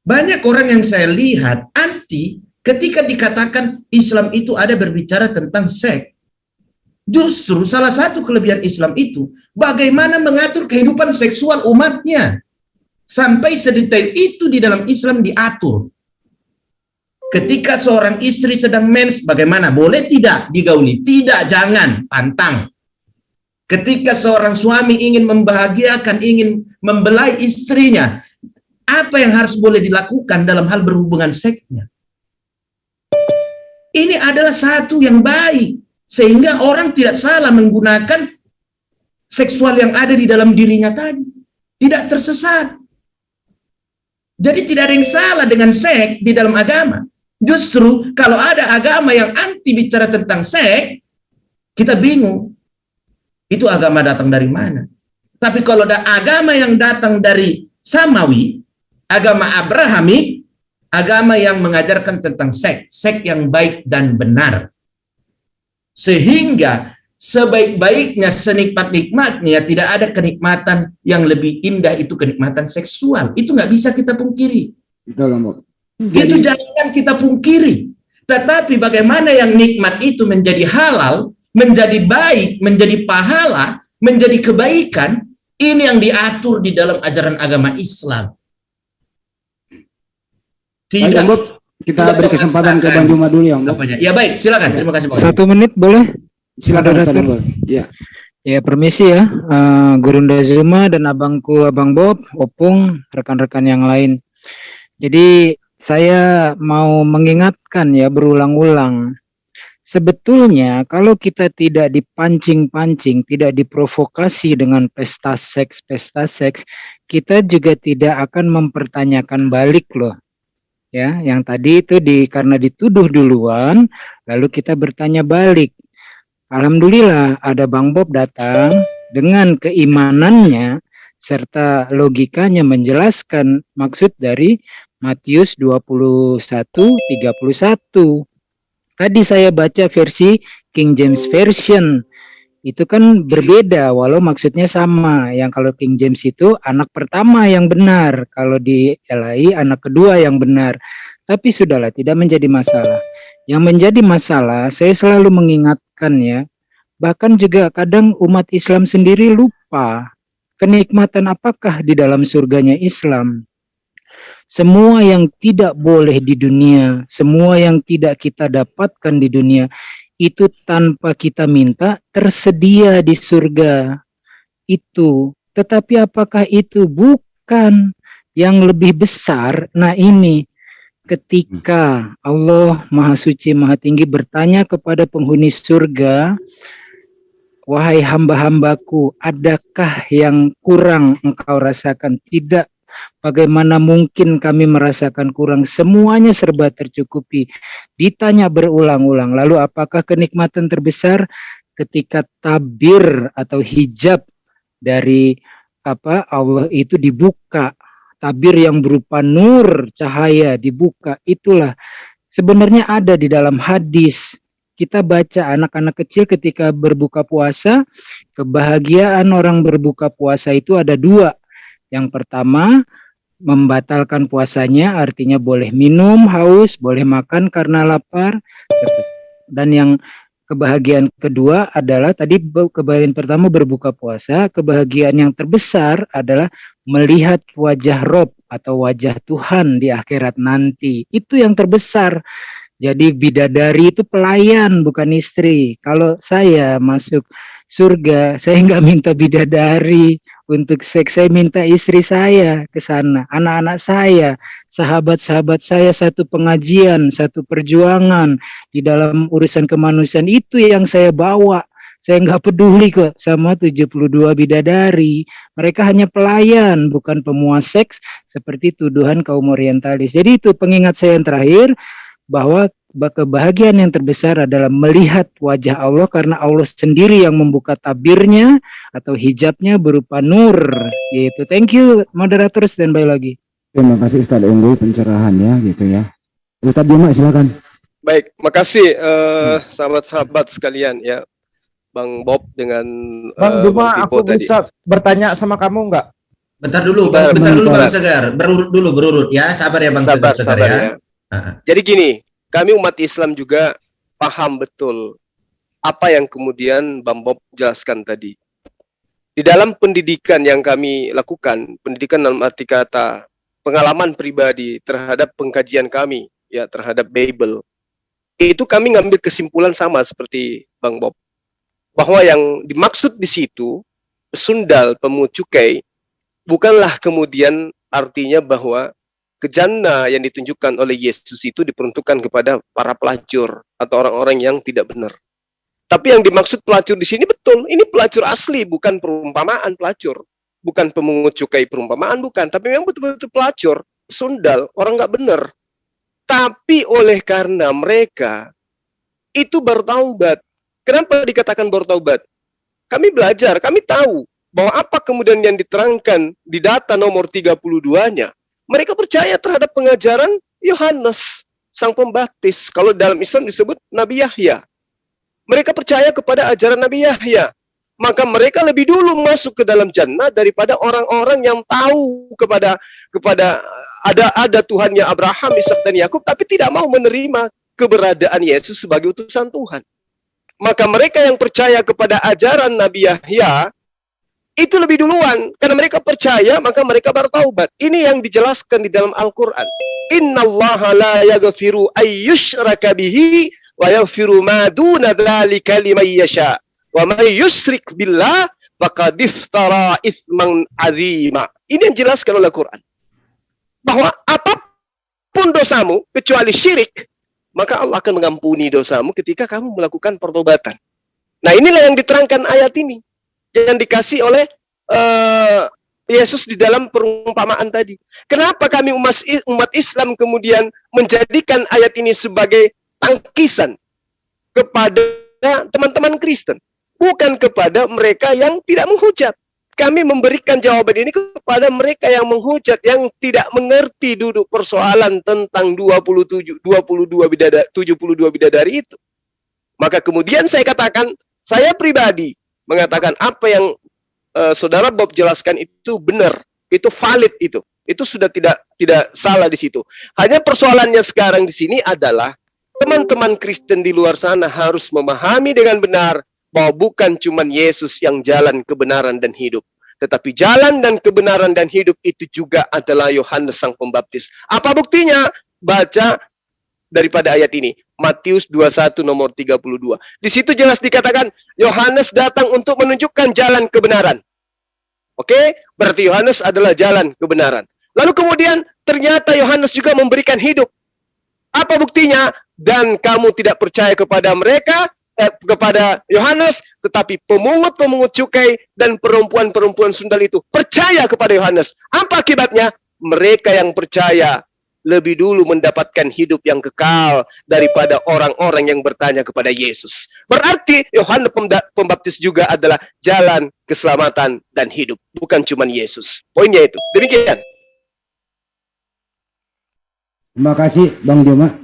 F: Banyak orang yang saya lihat anti ketika dikatakan Islam itu ada berbicara tentang seks. Justru salah satu kelebihan Islam itu bagaimana mengatur kehidupan seksual umatnya. Sampai sedetail itu di dalam Islam diatur. Ketika seorang istri sedang mens, bagaimana? Boleh tidak digauli? Tidak, jangan, pantang. Ketika seorang suami ingin membahagiakan, ingin membelai istrinya, apa yang harus boleh dilakukan dalam hal berhubungan seksnya? Ini adalah satu yang baik. Sehingga orang tidak salah menggunakan seksual yang ada di dalam dirinya tadi. Tidak tersesat. Jadi tidak ada yang salah dengan seks di dalam agama. Justru kalau ada agama yang anti bicara tentang seks, kita bingung. Itu agama datang dari mana? Tapi kalau ada agama yang datang dari Samawi, agama Abrahamik, agama yang mengajarkan tentang seks yang baik dan benar. Sehingga sebaik-baiknya, senikmat-nikmatnya, tidak ada kenikmatan yang lebih indah, itu kenikmatan seksual. Itu nggak bisa kita pungkiri. Itu jangan kita pungkiri. Tetapi bagaimana yang nikmat itu menjadi halal, menjadi baik, menjadi pahala, menjadi kebaikan, ini yang diatur di dalam ajaran agama Islam. Tidak.
A: Kita beri kesempatan ke Bang Juma dulu ya, Om.
F: Ya baik, silakan. Terima kasih Pak.
I: 1 menit boleh?
A: Silakan Ustaz. Ya.
I: Ya, permisi ya, Gurunda Zuma dan abangku Abang Bob, Opung, rekan-rekan yang lain. Jadi saya mau mengingatkan ya berulang-ulang. Sebetulnya kalau kita tidak dipancing-pancing, tidak diprovokasi dengan pesta seks, kita juga tidak akan mempertanyakan balik loh. Ya, yang tadi itu karena dituduh duluan, lalu kita bertanya balik. Alhamdulillah ada Bang Bob datang dengan keimanannya serta logikanya menjelaskan maksud dari Matius 21:31. Tadi saya baca versi King James Version. Itu kan berbeda walau maksudnya sama. Yang kalau King James itu anak pertama yang benar, kalau di LAI anak kedua yang benar. Tapi sudahlah, tidak menjadi masalah. Yang menjadi masalah, saya selalu mengingatkan ya, bahkan juga kadang umat Islam sendiri lupa kenikmatan apakah di dalam surganya Islam. Semua yang tidak boleh di dunia, semua yang tidak kita dapatkan di dunia, itu tanpa kita minta tersedia di surga itu. Tetapi apakah itu bukan yang lebih besar? Nah ini ketika Allah Maha Suci Maha Tinggi bertanya kepada penghuni surga, wahai hamba-hambaku, adakah yang kurang engkau rasakan? Tidak. Bagaimana mungkin kami merasakan kurang? Semuanya serba tercukupi. Ditanya berulang-ulang. Lalu apakah kenikmatan terbesar? Ketika tabir atau hijab dari Allah itu dibuka. Tabir yang berupa nur, cahaya dibuka. Itulah sebenarnya ada di dalam hadis. Kita baca anak-anak kecil ketika berbuka puasa. Kebahagiaan orang berbuka puasa itu ada 2. Yang pertama, membatalkan puasanya, artinya boleh minum, haus, boleh makan karena lapar. Dan yang kebahagiaan kedua adalah, tadi kebahagiaan pertama berbuka puasa, kebahagiaan yang terbesar adalah melihat wajah Rob atau wajah Tuhan di akhirat nanti. Itu yang terbesar. Jadi bidadari itu pelayan, bukan istri. Kalau saya masuk surga, saya nggak minta bidadari untuk seks, saya minta istri saya ke sana, anak-anak saya, sahabat-sahabat saya, satu pengajian, satu perjuangan di dalam urusan kemanusiaan, itu yang saya bawa. Saya nggak peduli kok sama 72 bidadari. Mereka hanya pelayan, bukan pemuas seks seperti tuduhan kaum orientalis. Jadi itu pengingat saya yang terakhir, bahwa kebahagiaan yang terbesar adalah melihat wajah Allah, karena Allah sendiri yang membuka tabirnya atau hijabnya berupa nur. Gitu. Thank you moderator, standby lagi.
A: Terima kasih Ustadz Enggo pencerahannya gitu ya. Ustadz Juma silakan.
B: Baik, makasih sahabat-sahabat sekalian ya. Bang Bob dengan
J: Bang Juma, aku tadi bisa bertanya sama kamu enggak?
F: Bentar dulu Bang Segar. Berurut ya. Sabar ya Bang Segar ya.
B: Jadi gini, kami umat Islam juga paham betul apa yang kemudian Bang Bob jelaskan tadi. Di dalam pendidikan yang kami lakukan, pendidikan dalam arti kata pengalaman pribadi terhadap pengkajian kami, ya, terhadap Bible, itu kami ngambil kesimpulan sama seperti Bang Bob, bahwa yang dimaksud di situ sundal pemungut cukai bukanlah kemudian artinya bahwa kejana yang ditunjukkan oleh Yesus itu diperuntukkan kepada para pelacur atau orang-orang yang tidak benar. Tapi yang dimaksud pelacur di sini betul, ini pelacur asli, bukan perumpamaan pelacur, bukan pemungut cukai perumpamaan, bukan, tapi memang betul-betul pelacur, sundal, orang nggak benar. Tapi oleh karena mereka itu bertaubat. Kenapa dikatakan bertaubat? Kami belajar, kami tahu bahwa apa kemudian yang diterangkan di data nomor 32-nya. Mereka percaya terhadap pengajaran Yohanes, Sang Pembaptis. Kalau dalam Islam disebut Nabi Yahya. Mereka percaya kepada ajaran Nabi Yahya. Maka mereka lebih dulu masuk ke dalam jannah daripada orang-orang yang tahu kepada ada Tuhannya Abraham, Ishak dan Yakub, tapi tidak mau menerima keberadaan Yesus sebagai utusan Tuhan. Maka mereka yang percaya kepada ajaran Nabi Yahya itu lebih duluan, karena mereka percaya maka mereka bertaubat. Ini yang dijelaskan di dalam Al-Qur'an. Innallaha la yaghfiru ayyushraka bihi wa yaghfiru ma duna dzalika liman yasha. Wa may yusyrik billah faqad iftara itsman 'azima. Ini yang dijelaskan oleh Al-Qur'an. Bahwa apapun dosamu kecuali syirik, maka Allah akan mengampuni dosamu ketika kamu melakukan pertobatan. Nah, inilah yang diterangkan ayat ini, yang dikasih oleh Yesus di dalam perumpamaan tadi. Kenapa kami umat Islam kemudian menjadikan ayat ini sebagai tangkisan kepada teman-teman Kristen, bukan kepada mereka yang tidak menghujat. Kami memberikan jawaban ini kepada mereka yang menghujat, yang tidak mengerti duduk persoalan tentang 72 bidadari itu. Maka kemudian saya katakan, saya pribadi mengatakan apa yang saudara Bob jelaskan itu benar, itu valid, itu sudah tidak salah di situ. Hanya persoalannya sekarang di sini adalah teman-teman Kristen di luar sana harus memahami dengan benar bahwa bukan cuma Yesus yang jalan kebenaran dan hidup, tetapi jalan dan kebenaran dan hidup itu juga adalah Yohanes Sang Pembaptis. Apa buktinya? Baca daripada ayat ini, Matius 21 nomor 32. Di situ jelas dikatakan Yohanes datang untuk menunjukkan jalan kebenaran. Oke, berarti Yohanes adalah jalan kebenaran. Lalu kemudian ternyata Yohanes juga memberikan hidup. Apa buktinya? Dan kamu tidak percaya kepada mereka, kepada Yohanes, tetapi pemungut-pemungut cukai dan perempuan-perempuan sundal itu percaya kepada Yohanes. Apa akibatnya? Mereka yang percaya lebih dulu mendapatkan hidup yang kekal daripada orang-orang yang bertanya kepada Yesus. Berarti Yohanes Pembaptis juga adalah jalan keselamatan dan hidup, bukan cuma Yesus. Poinnya itu. Demikian.
A: Terima kasih Bang Joma.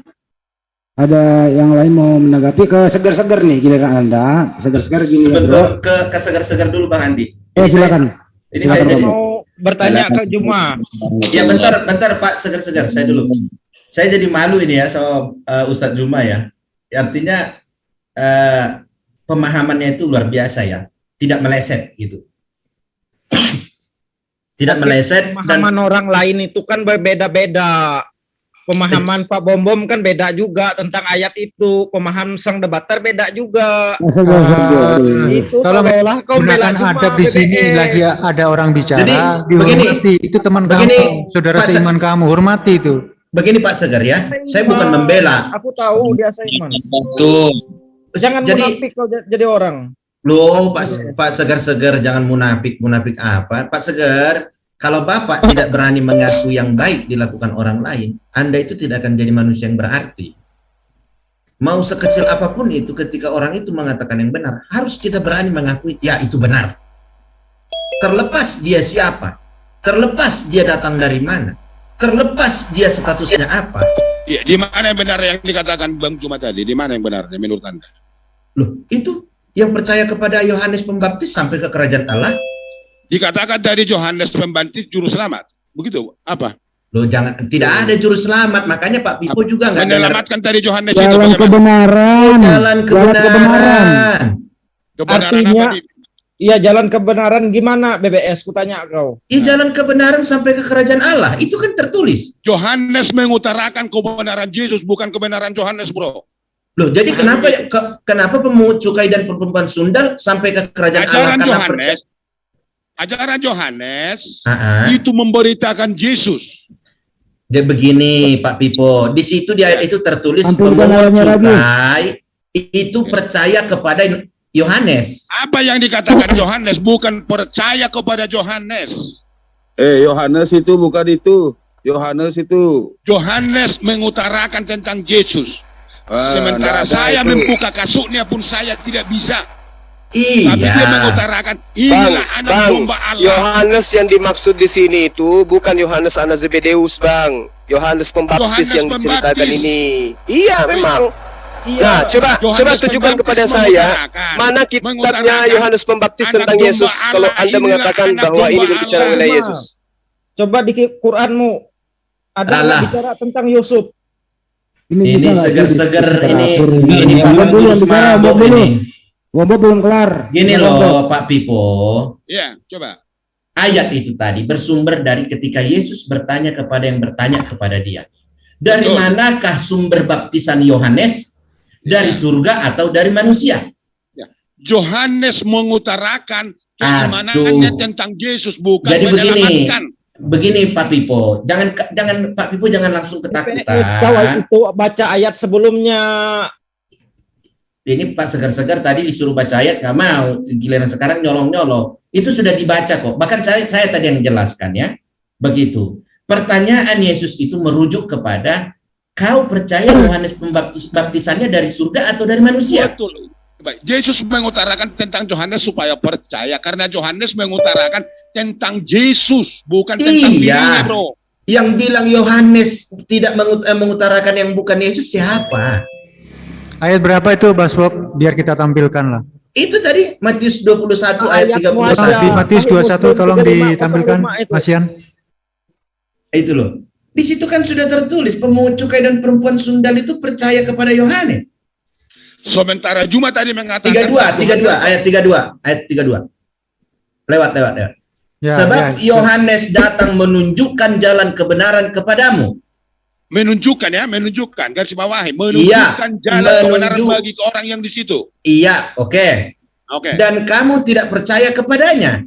A: Ada yang lain mau menanggapi? Ke segar-segar nih giliran Anda. Segar-segar gini.
F: Sebentar, ke segar-segar dulu Bang Andi.
A: Silakan.
F: Ini saya jadi
G: mau bertanya ke Juma.
F: Ya bentar Pak, segar-segar saya dulu. Saya jadi malu ini ya sama Ustadz Juma ya. Artinya pemahamannya itu luar biasa ya. Tidak meleset gitu. Tidak meleset.
G: Pemahaman orang lain itu kan berbeda-beda. Pemahaman Pak Bom kan beda juga tentang ayat itu. Pemahaman sang debater beda juga.
K: Itu kalau gunakan adab di sini lagi ada orang bicara,
F: jadi,
K: dihormati. Itu teman kamu, saudara seiman kamu, hormati itu.
F: Begini Pak Segar ya, saya bukan membela.
G: Aku tahu dia seiman.
F: Betul.
G: Jangan munafik kalau jadi orang.
F: Loh Pak Segar-segar, jangan munafik apa? Pak Segar, kalau Bapak tidak berani mengaku yang baik dilakukan orang lain, Anda itu tidak akan jadi manusia yang berarti. Mau sekecil apapun itu, ketika orang itu mengatakan yang benar, harus kita berani mengakui, ya itu benar. Terlepas dia siapa, terlepas dia datang dari mana, terlepas dia statusnya apa.
E: Ya, di mana yang benar yang dikatakan Bang Juma tadi? Di mana yang benar menurut Anda?
F: Loh, itu yang percaya kepada Yohanes Pembaptis sampai ke kerajaan Allah.
E: Dikatakan tadi Yohanes Pembaptis juru selamat. Begitu apa?
F: Loh, jangan, tidak ada juru selamat, makanya Pak Pipo juga nggak
E: menyelamatkan dari Yohanes itu
A: Jalan
E: bagaimana?
A: kebenaran.
F: jalan kebenaran.
E: Kebenaran
J: Artinya,
E: apa?
J: iya jalan kebenaran gimana BBS? Kutanya kau.
F: Jalan kebenaran sampai ke kerajaan Allah, itu kan tertulis.
E: Yohanes mengutarakan kebenaran Yesus, bukan kebenaran Yohanes, bro.
F: Loh, jadi kenapa pemungut cukai dan perempuan sundal sampai ke kerajaan Allah?
E: Ajaran Yohanes itu memberitakan Yesus.
F: Jadi begini Pak Pipo, di situ di ayat itu tertulis pemungut cukai itu percaya kepada Yohanes.
E: Apa yang dikatakan Yohanes bukan percaya kepada Yohanes.
L: Yohanes itu bukan itu.
E: Yohanes mengutarakan tentang Yesus. Sementara saya membuka kasutnya pun saya tidak bisa.
F: Iya.
E: Tapi dia mengutarakan inilah anak domba Allah.
B: Yohanes yang dimaksud di sini itu bukan Yohanes anak Zebedeus, Bang. Yohanes Pembaptis yang diceritakan ini. Iya, memang. Nah, coba tunjukkan kepada saya mana kitabnya Yohanes Pembaptis tentang Yesus kalau Anda mengatakan bahwa ini berbicara mengenai Yesus.
J: Coba di Quranmu ada nggak bicara tentang Yusuf?
F: Ini seger-seger ini Bagus mabuk ini.
A: Wombo belum kelar.
F: Gini loh Pak Pipo.
E: Iya, coba.
F: Ayat itu tadi bersumber dari ketika Yesus bertanya kepada yang bertanya kepada dia. Dari manakah sumber baptisan Yohanes? Dari surga atau dari manusia?
E: Yohanes mengutarakan keimanannya tentang Yesus, bukan
F: jadi
E: menyelamatkan.
F: Begini Pak Pipo, jangan Pak Pipo jangan langsung ketakutan.
J: Kau itu baca ayat sebelumnya.
F: Ini Pak Segar-Segar tadi disuruh baca ayat nggak mau, giliran sekarang nyolong-nyolong. Itu sudah dibaca kok. Bahkan saya tadi yang menjelaskan ya. Begitu. Pertanyaan Yesus itu merujuk kepada kau percaya Yohanes baptisannya dari surga atau dari manusia?
E: Betul. Baik, Yesus mengutarakan tentang Yohanes supaya percaya karena Yohanes mengutarakan tentang Yesus bukan tentang dirinya, bro.
F: Yang bilang Yohanes tidak mengutarakan yang bukan Yesus siapa?
K: Ayat berapa itu Mas Bob? Biar kita tampilkan lah.
F: Itu tadi Matius 21 ayat 31.
K: Matius 21 tolong ditampilkan Mas Yan.
F: Itu loh. Di situ kan sudah tertulis pemungut cukai dan perempuan sundal itu percaya kepada Yohanes.
E: Sementara Juma tadi mengatakan
F: 32 ayat 32. Lewat. Ya, sebab Yohanes datang menunjukkan jalan kebenaran kepadamu.
E: Menunjukkan garis bawahi, menunjukkan jalan kebenaran bagi orang yang di situ.
F: Iya, oke. Dan kamu tidak percaya kepadanya.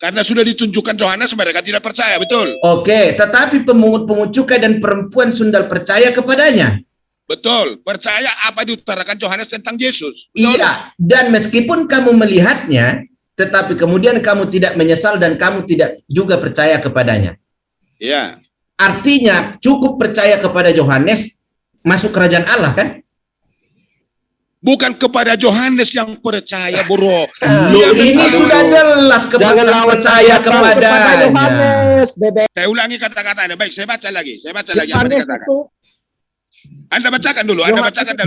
E: Karena sudah ditunjukkan Yohanes, mereka tidak percaya, betul.
F: Oke, tetapi pemungut cukai dan perempuan sundal percaya kepadanya.
E: Betul, percaya apa diutarakan Yohanes tentang Yesus.
F: Betul? Iya, dan meskipun kamu melihatnya, tetapi kemudian kamu tidak menyesal dan kamu tidak juga percaya kepadanya.
E: Iya.
F: Artinya cukup percaya kepada Yohanes masuk kerajaan Allah kan?
E: Bukan kepada Yohanes yang percaya, bro.
F: Ini sudah jelas kepada percaya kepada
J: Yohanes.
E: Saya ulangi kata-katanya. Baik, saya baca lagi apa yang dikatakan. Anda bacakan dulu.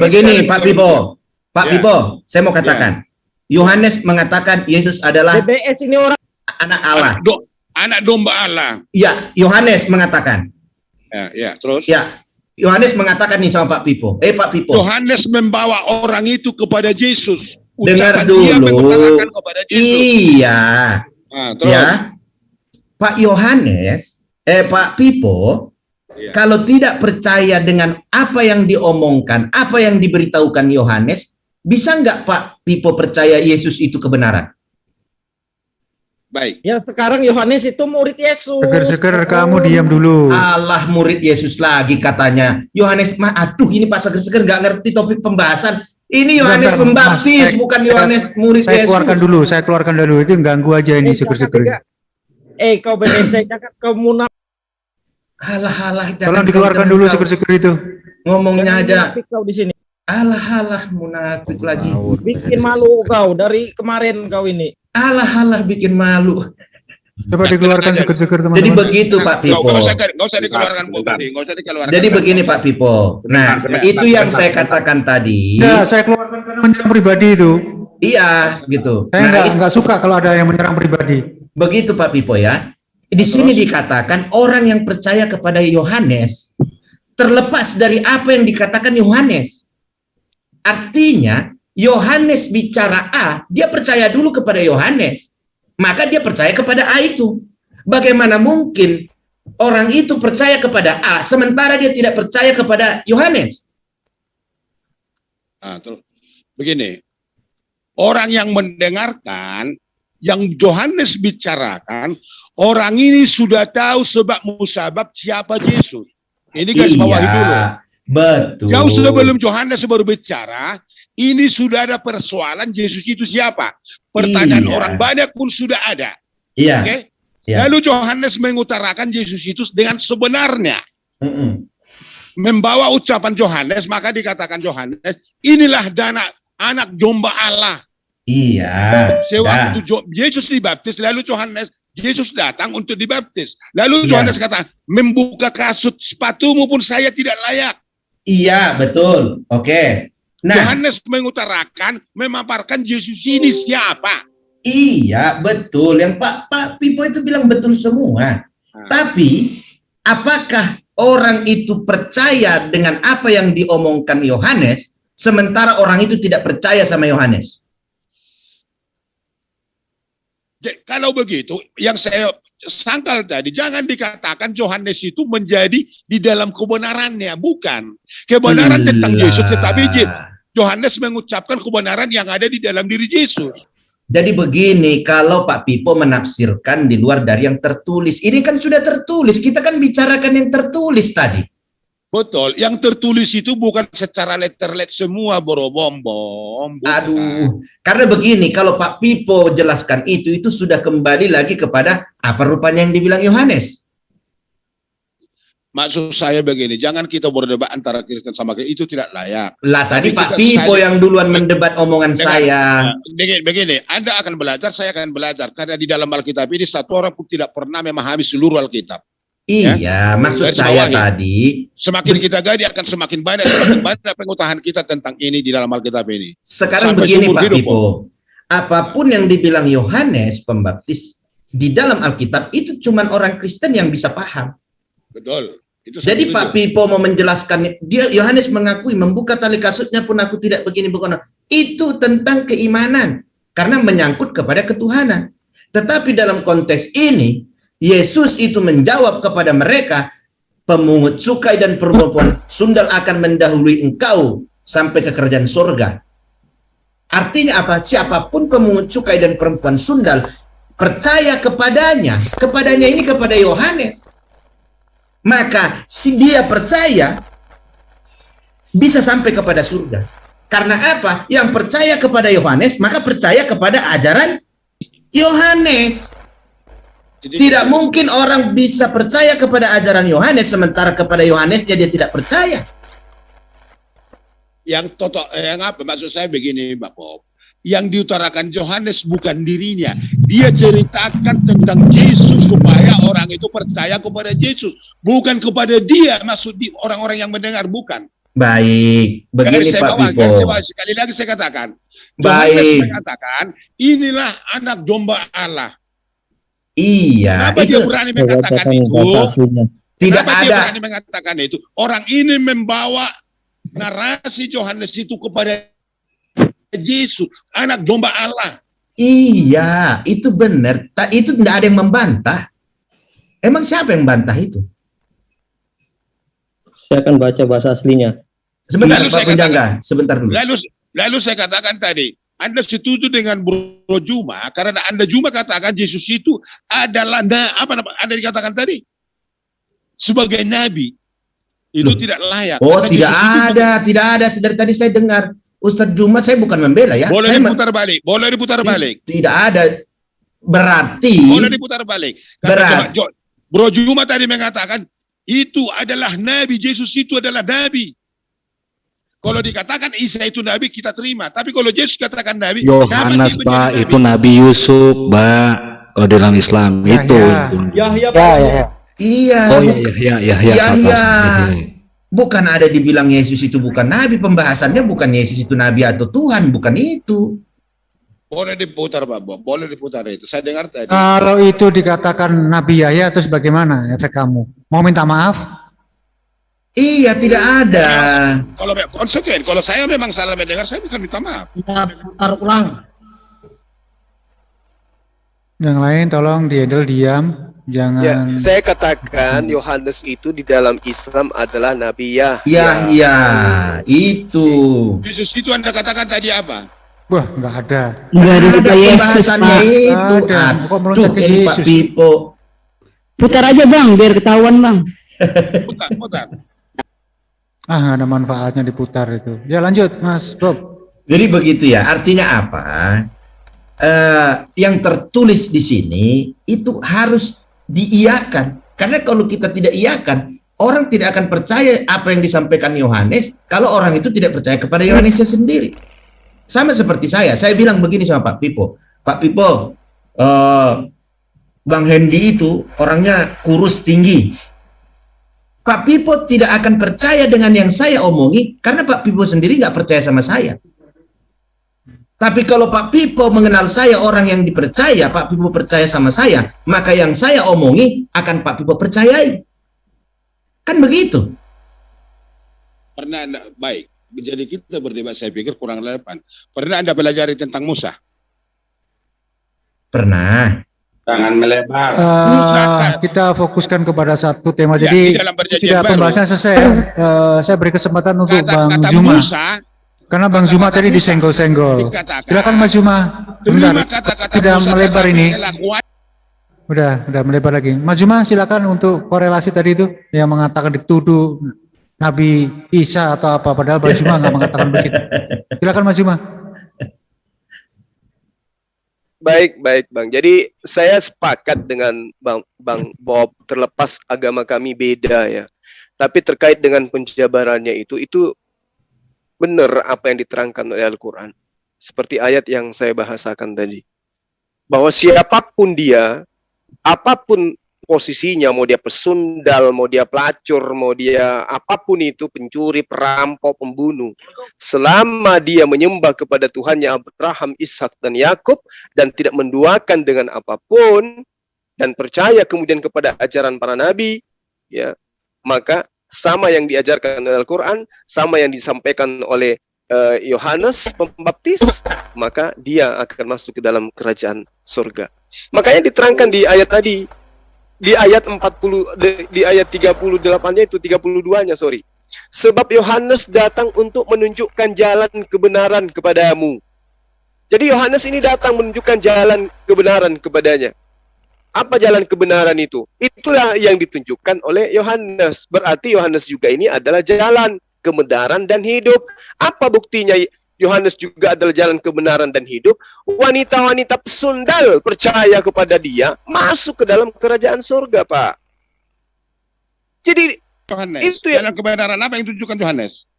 F: Begini Pak Pipo. Pipo, saya mau katakan. Yohanes mengatakan Yesus adalah
J: BBS ini orang
F: anak Allah.
E: Anak domba Allah.
F: Ya, Yohanes mengatakan.
E: Ya, terus.
F: Ya, Yohanes mengatakan nih sama Pak Pipo. Pak Pipo.
E: Yohanes membawa orang itu kepada Yesus.
F: Dengar dulu. Iya.
E: Terus.
F: Ya. Pak Yohanes, Pak Pipo, kalau tidak percaya dengan apa yang diomongkan, apa yang diberitahukan Yohanes, bisa nggak Pak Pipo percaya Yesus itu kebenaran?
E: Baik.
J: Ya sekarang Yohanes itu murid Yesus.
K: Seger-seger kamu diam dulu.
F: Allah murid Yesus lagi katanya. Yohanes, aduh ini Pak Seger-seger nggak ngerti topik pembahasan. Ini Yohanes Pembaptis, bukan Yohanes murid Yesus.
K: Saya keluarkan dulu. Itu ganggu aja ini Seger-seger.
J: Kau BDC jangan kau munafik.
F: Halah.
K: Tolong dikeluarkan dulu Seger-seger itu.
F: Ngomongnya ada.
J: Kau di sini.
F: Alah munafik lagi.
J: Bikin malu kau dari kemarin kau ini.
F: Alah bikin malu.
K: Coba dikeluarkan Seger-seger teman-teman.
F: Jadi begitu Pak Pipo.
E: Nggak usah dikeluarkan tadi.
F: Jadi begini Pak Pipo. Nah, itu yang saya katakan tadi.
K: Ya, saya keluarkan karena menyerang pribadi itu.
F: Iya, gitu.
K: Saya nggak suka kalau ada yang menyerang pribadi.
F: Begitu Pak Pipo ya. Di sini dikatakan orang yang percaya kepada Yohanes terlepas dari apa yang dikatakan Yohanes. Artinya, Yohanes bicara A, dia percaya dulu kepada Yohanes. Maka dia percaya kepada A itu. Bagaimana mungkin orang itu percaya kepada A, sementara dia tidak percaya kepada Yohanes?
E: Nah, terus begini, orang yang mendengarkan, yang Yohanes bicarakan, orang ini sudah tahu sebab musabab siapa Yesus. Ini garis bawahi dulu.
F: Betul.
E: Jauh sebelum Yohanes baru bicara, ini sudah ada persoalan Yesus itu siapa. Pertanyaan orang banyak pun sudah ada.
F: Iya.
E: Oke?
F: Iya.
E: Lalu Yohanes mengutarakan Yesus itu dengan sebenarnya. Membawa ucapan Yohanes, maka dikatakan Yohanes, inilah anak domba Allah.
F: Iya.
E: Sewaktu Yesus dibaptis, lalu Yesus datang untuk dibaptis. Lalu Yohanes kata, membuka kasut sepatumu pun saya tidak layak.
F: Iya, betul. Oke. Nah,
E: Yohanes mengutarakan, memaparkan Yesus ini siapa.
F: Iya, betul. Yang Pak Pipo itu bilang betul semua. Tapi, apakah orang itu percaya dengan apa yang diomongkan Yohanes, sementara orang itu tidak percaya sama Yohanes?
E: Kalau begitu, yang saya sangkal tadi, jangan dikatakan Yohanes itu menjadi di dalam kebenarannya. Bukan. Kebenaran tentang Yesus, tetapi Yohanes mengucapkan kebenaran yang ada di dalam diri Yesus.
F: Jadi begini, kalau Pak Pipo menafsirkan di luar dari yang tertulis, ini kan sudah tertulis, kita kan bicarakan yang tertulis tadi.
E: Betul, yang tertulis itu bukan secara letter-let semua, Bro Bom.
F: Aduh, karena begini, kalau Pak Pipo jelaskan itu sudah kembali lagi kepada apa rupanya yang dibilang Yohanes.
E: Maksud saya begini, jangan kita berdebat antara Kristen sama Kristen, itu tidak layak.
F: Lah tadi Pak Pipo yang duluan mendebat omongan saya.
E: Begini, Anda akan belajar, saya akan belajar. Karena di dalam Alkitab ini satu orang pun tidak pernah memahami seluruh Alkitab.
F: Iya, maksud saya tadi,
E: semakin kita gali akan semakin banyak pengutahan kita tentang ini di dalam Alkitab ini.
F: Sekarang
E: sampai
F: begini Pak Pipo, apapun yang dibilang Yohanes Pembaptis di dalam Alkitab itu cuman orang Kristen yang bisa paham.
E: Betul.
F: Jadi Pak Pipo mau menjelaskan, dia Yohanes mengakui membuka tali kasutnya pun aku tidak begini bukan. Itu tentang keimanan karena menyangkut kepada ketuhanan. Tetapi dalam konteks ini Yesus itu menjawab kepada mereka, pemungut cukai dan perempuan sundal akan mendahului engkau sampai ke kerajaan surga. Artinya apa? Siapapun pemungut cukai dan perempuan sundal percaya kepadanya ini kepada Yohanes. Maka si dia percaya bisa sampai kepada surga. Karena apa? Yang percaya kepada Yohanes, maka percaya kepada ajaran Yohanes. Tidak mungkin orang bisa percaya kepada ajaran Yohanes sementara kepada Yohanes dia tidak percaya.
E: Yang apa maksud saya begini, Mbak Bob. Yang diutarakan Yohanes bukan dirinya. Dia ceritakan tentang Yesus supaya orang itu percaya kepada Yesus, bukan kepada dia. Maksud orang-orang yang mendengar bukan.
F: Baik, begini Pak Pipo.
E: Sekali lagi saya katakan.
F: Baik.
E: Yohanes mengatakan inilah anak domba Allah.
F: Iya,
E: kenapa dia berani mengatakan itu?
F: Tidak
E: kenapa
F: ada.
E: Dia berani mengatakan itu? Orang ini membawa narasi Yohanes itu kepada Yesus, anak domba Allah.
F: Iya, itu benar. Itu tidak ada yang membantah. Emang siapa yang membantah itu?
M: Saya akan baca bahasa aslinya.
F: Sebentar, Pak Penjaga. Sebentar dulu.
E: Lalu saya katakan tadi, Anda setuju dengan Bro Juma karena Anda Juma katakan Yesus itu adalah Anda dikatakan tadi sebagai nabi. Itu tidak layak.
F: Oh, tidak ada. Dari tadi saya dengar Ustadz Juma, saya bukan membela ya.
E: Boleh diputar balik.
F: Tidak ada. Berarti
E: boleh diputar balik. Bro Juma tadi mengatakan itu adalah nabi, Yesus itu adalah nabi. Kalau dikatakan Isa itu nabi kita terima, tapi kalau Yesus katakan nabi,
N: Yohanes Pak itu Nabi Yusuf, Pak. Kalau dalam Islam itu.
J: Yahya Pak.
F: Iya.
N: Oh iya.
F: Bukan ada dibilang Yesus itu bukan nabi, pembahasannya bukan Yesus itu nabi atau Tuhan, bukan itu.
E: Boleh diputar, Pak Bob. Boleh diputar itu. Saya dengar tadi.
K: Kalau itu dikatakan Nabi Yahya, terus bagaimana efek kamu? Mau minta maaf?
F: Iya, tidak ada.
E: Kalau konsekuen, kalau saya memang salah mendengar, saya bukan minta maaf.
J: Putar ulang.
K: Yang lain tolong dihandle diam, jangan.
B: Ya, saya katakan Yohanes itu di dalam Islam adalah Nabi Yahya.
F: Iya, itu.
E: Yesus itu Anda katakan tadi apa?
K: Wah, nggak ada.
F: Nggak ada pembahasannya itu.
K: Ada. Kok meloncat ke
F: Ini Pak
K: Yesus?
F: Pipo.
I: Putar aja bang, biar ketahuan bang.
E: Putar.
K: Ah, nggak ada manfaatnya diputar itu. Ya lanjut, Mas Bob.
F: Jadi begitu ya. Artinya apa? Yang tertulis di sini itu harus diiyakan. Karena kalau kita tidak iyakan, orang tidak akan percaya apa yang disampaikan Yohanes kalau orang itu tidak percaya kepada Yohanesnya sendiri. Sama seperti saya bilang begini sama Pak Pipo. Pak Pipo, Bang Hendy itu orangnya kurus tinggi. Pak Pipo tidak akan percaya dengan yang saya omongi karena Pak Pipo sendiri nggak percaya sama saya. Tapi kalau Pak Pipo mengenal saya orang yang dipercaya, Pak Pipo percaya sama saya, maka yang saya omongi akan Pak Pipo percayai. Kan begitu.
E: Pernah Anda, baik. Jadi kita berdebat, saya pikir kurang relevan. Pernah Anda belajar tentang Musa?
F: Pernah.
H: Jangan melebar.
K: Kita fokuskan kepada satu tema.
E: Ya,
K: Jadi
E: di dalam perjanjian
K: sudah
E: baru.
K: pembahasan selesai. Saya beri kesempatan untuk Bang
E: Kata
K: Zuma.
E: Musa,
K: Karena Bang Zuma tadi disenggol-senggol.
E: dikatakan,
K: Silakan Mas Zuma. Sebentar.
E: terima kata-kata
K: Sudah
E: Musa
K: melebar
E: tentang
K: ini.
E: kelakuan.
K: Udah melebar lagi. Mas Zuma silakan untuk korelasi tadi itu yang mengatakan dituduh Nabi Isa atau apa, padahal Bang Zuma nggak mengatakan begitu. Silakan Mas Zuma.
B: Baik Bang. Jadi saya sepakat dengan Bang Bob, terlepas agama kami beda ya. Tapi terkait dengan penjabarannya itu benar apa yang diterangkan oleh Al-Quran. Seperti ayat yang saya bahasakan tadi. Bahwa siapapun dia, apapun posisinya, mau dia pesundal, mau dia pelacur, mau dia apapun itu, pencuri, perampok, pembunuh. Selama dia menyembah kepada Tuhannya Abraham, Ishak, dan Yakub, dan tidak menduakan dengan apapun, dan percaya kemudian kepada ajaran para nabi, ya, maka sama yang diajarkan oleh Al-Quran, sama yang disampaikan oleh Yohanes Pembaptis, maka dia akan masuk ke dalam kerajaan surga. Makanya diterangkan di ayat tadi, di ayat 40, di ayat 38-nya itu, 32-nya, sorry. Sebab Yohanes datang untuk menunjukkan jalan kebenaran kepadamu. Jadi Yohanes ini datang menunjukkan jalan kebenaran kepadanya. Apa jalan kebenaran itu? Itulah yang ditunjukkan oleh Yohanes. Berarti Yohanes juga ini adalah jalan kebenaran dan hidup. Apa buktinya Yohanes juga adalah jalan kebenaran dan hidup? Wanita-wanita pesundal percaya kepada dia, masuk ke dalam kerajaan surga, Pak. Jadi
E: Yohanes,
B: itu ya,
E: jalan kebenaran apa yang ditunjukkan Yohanes?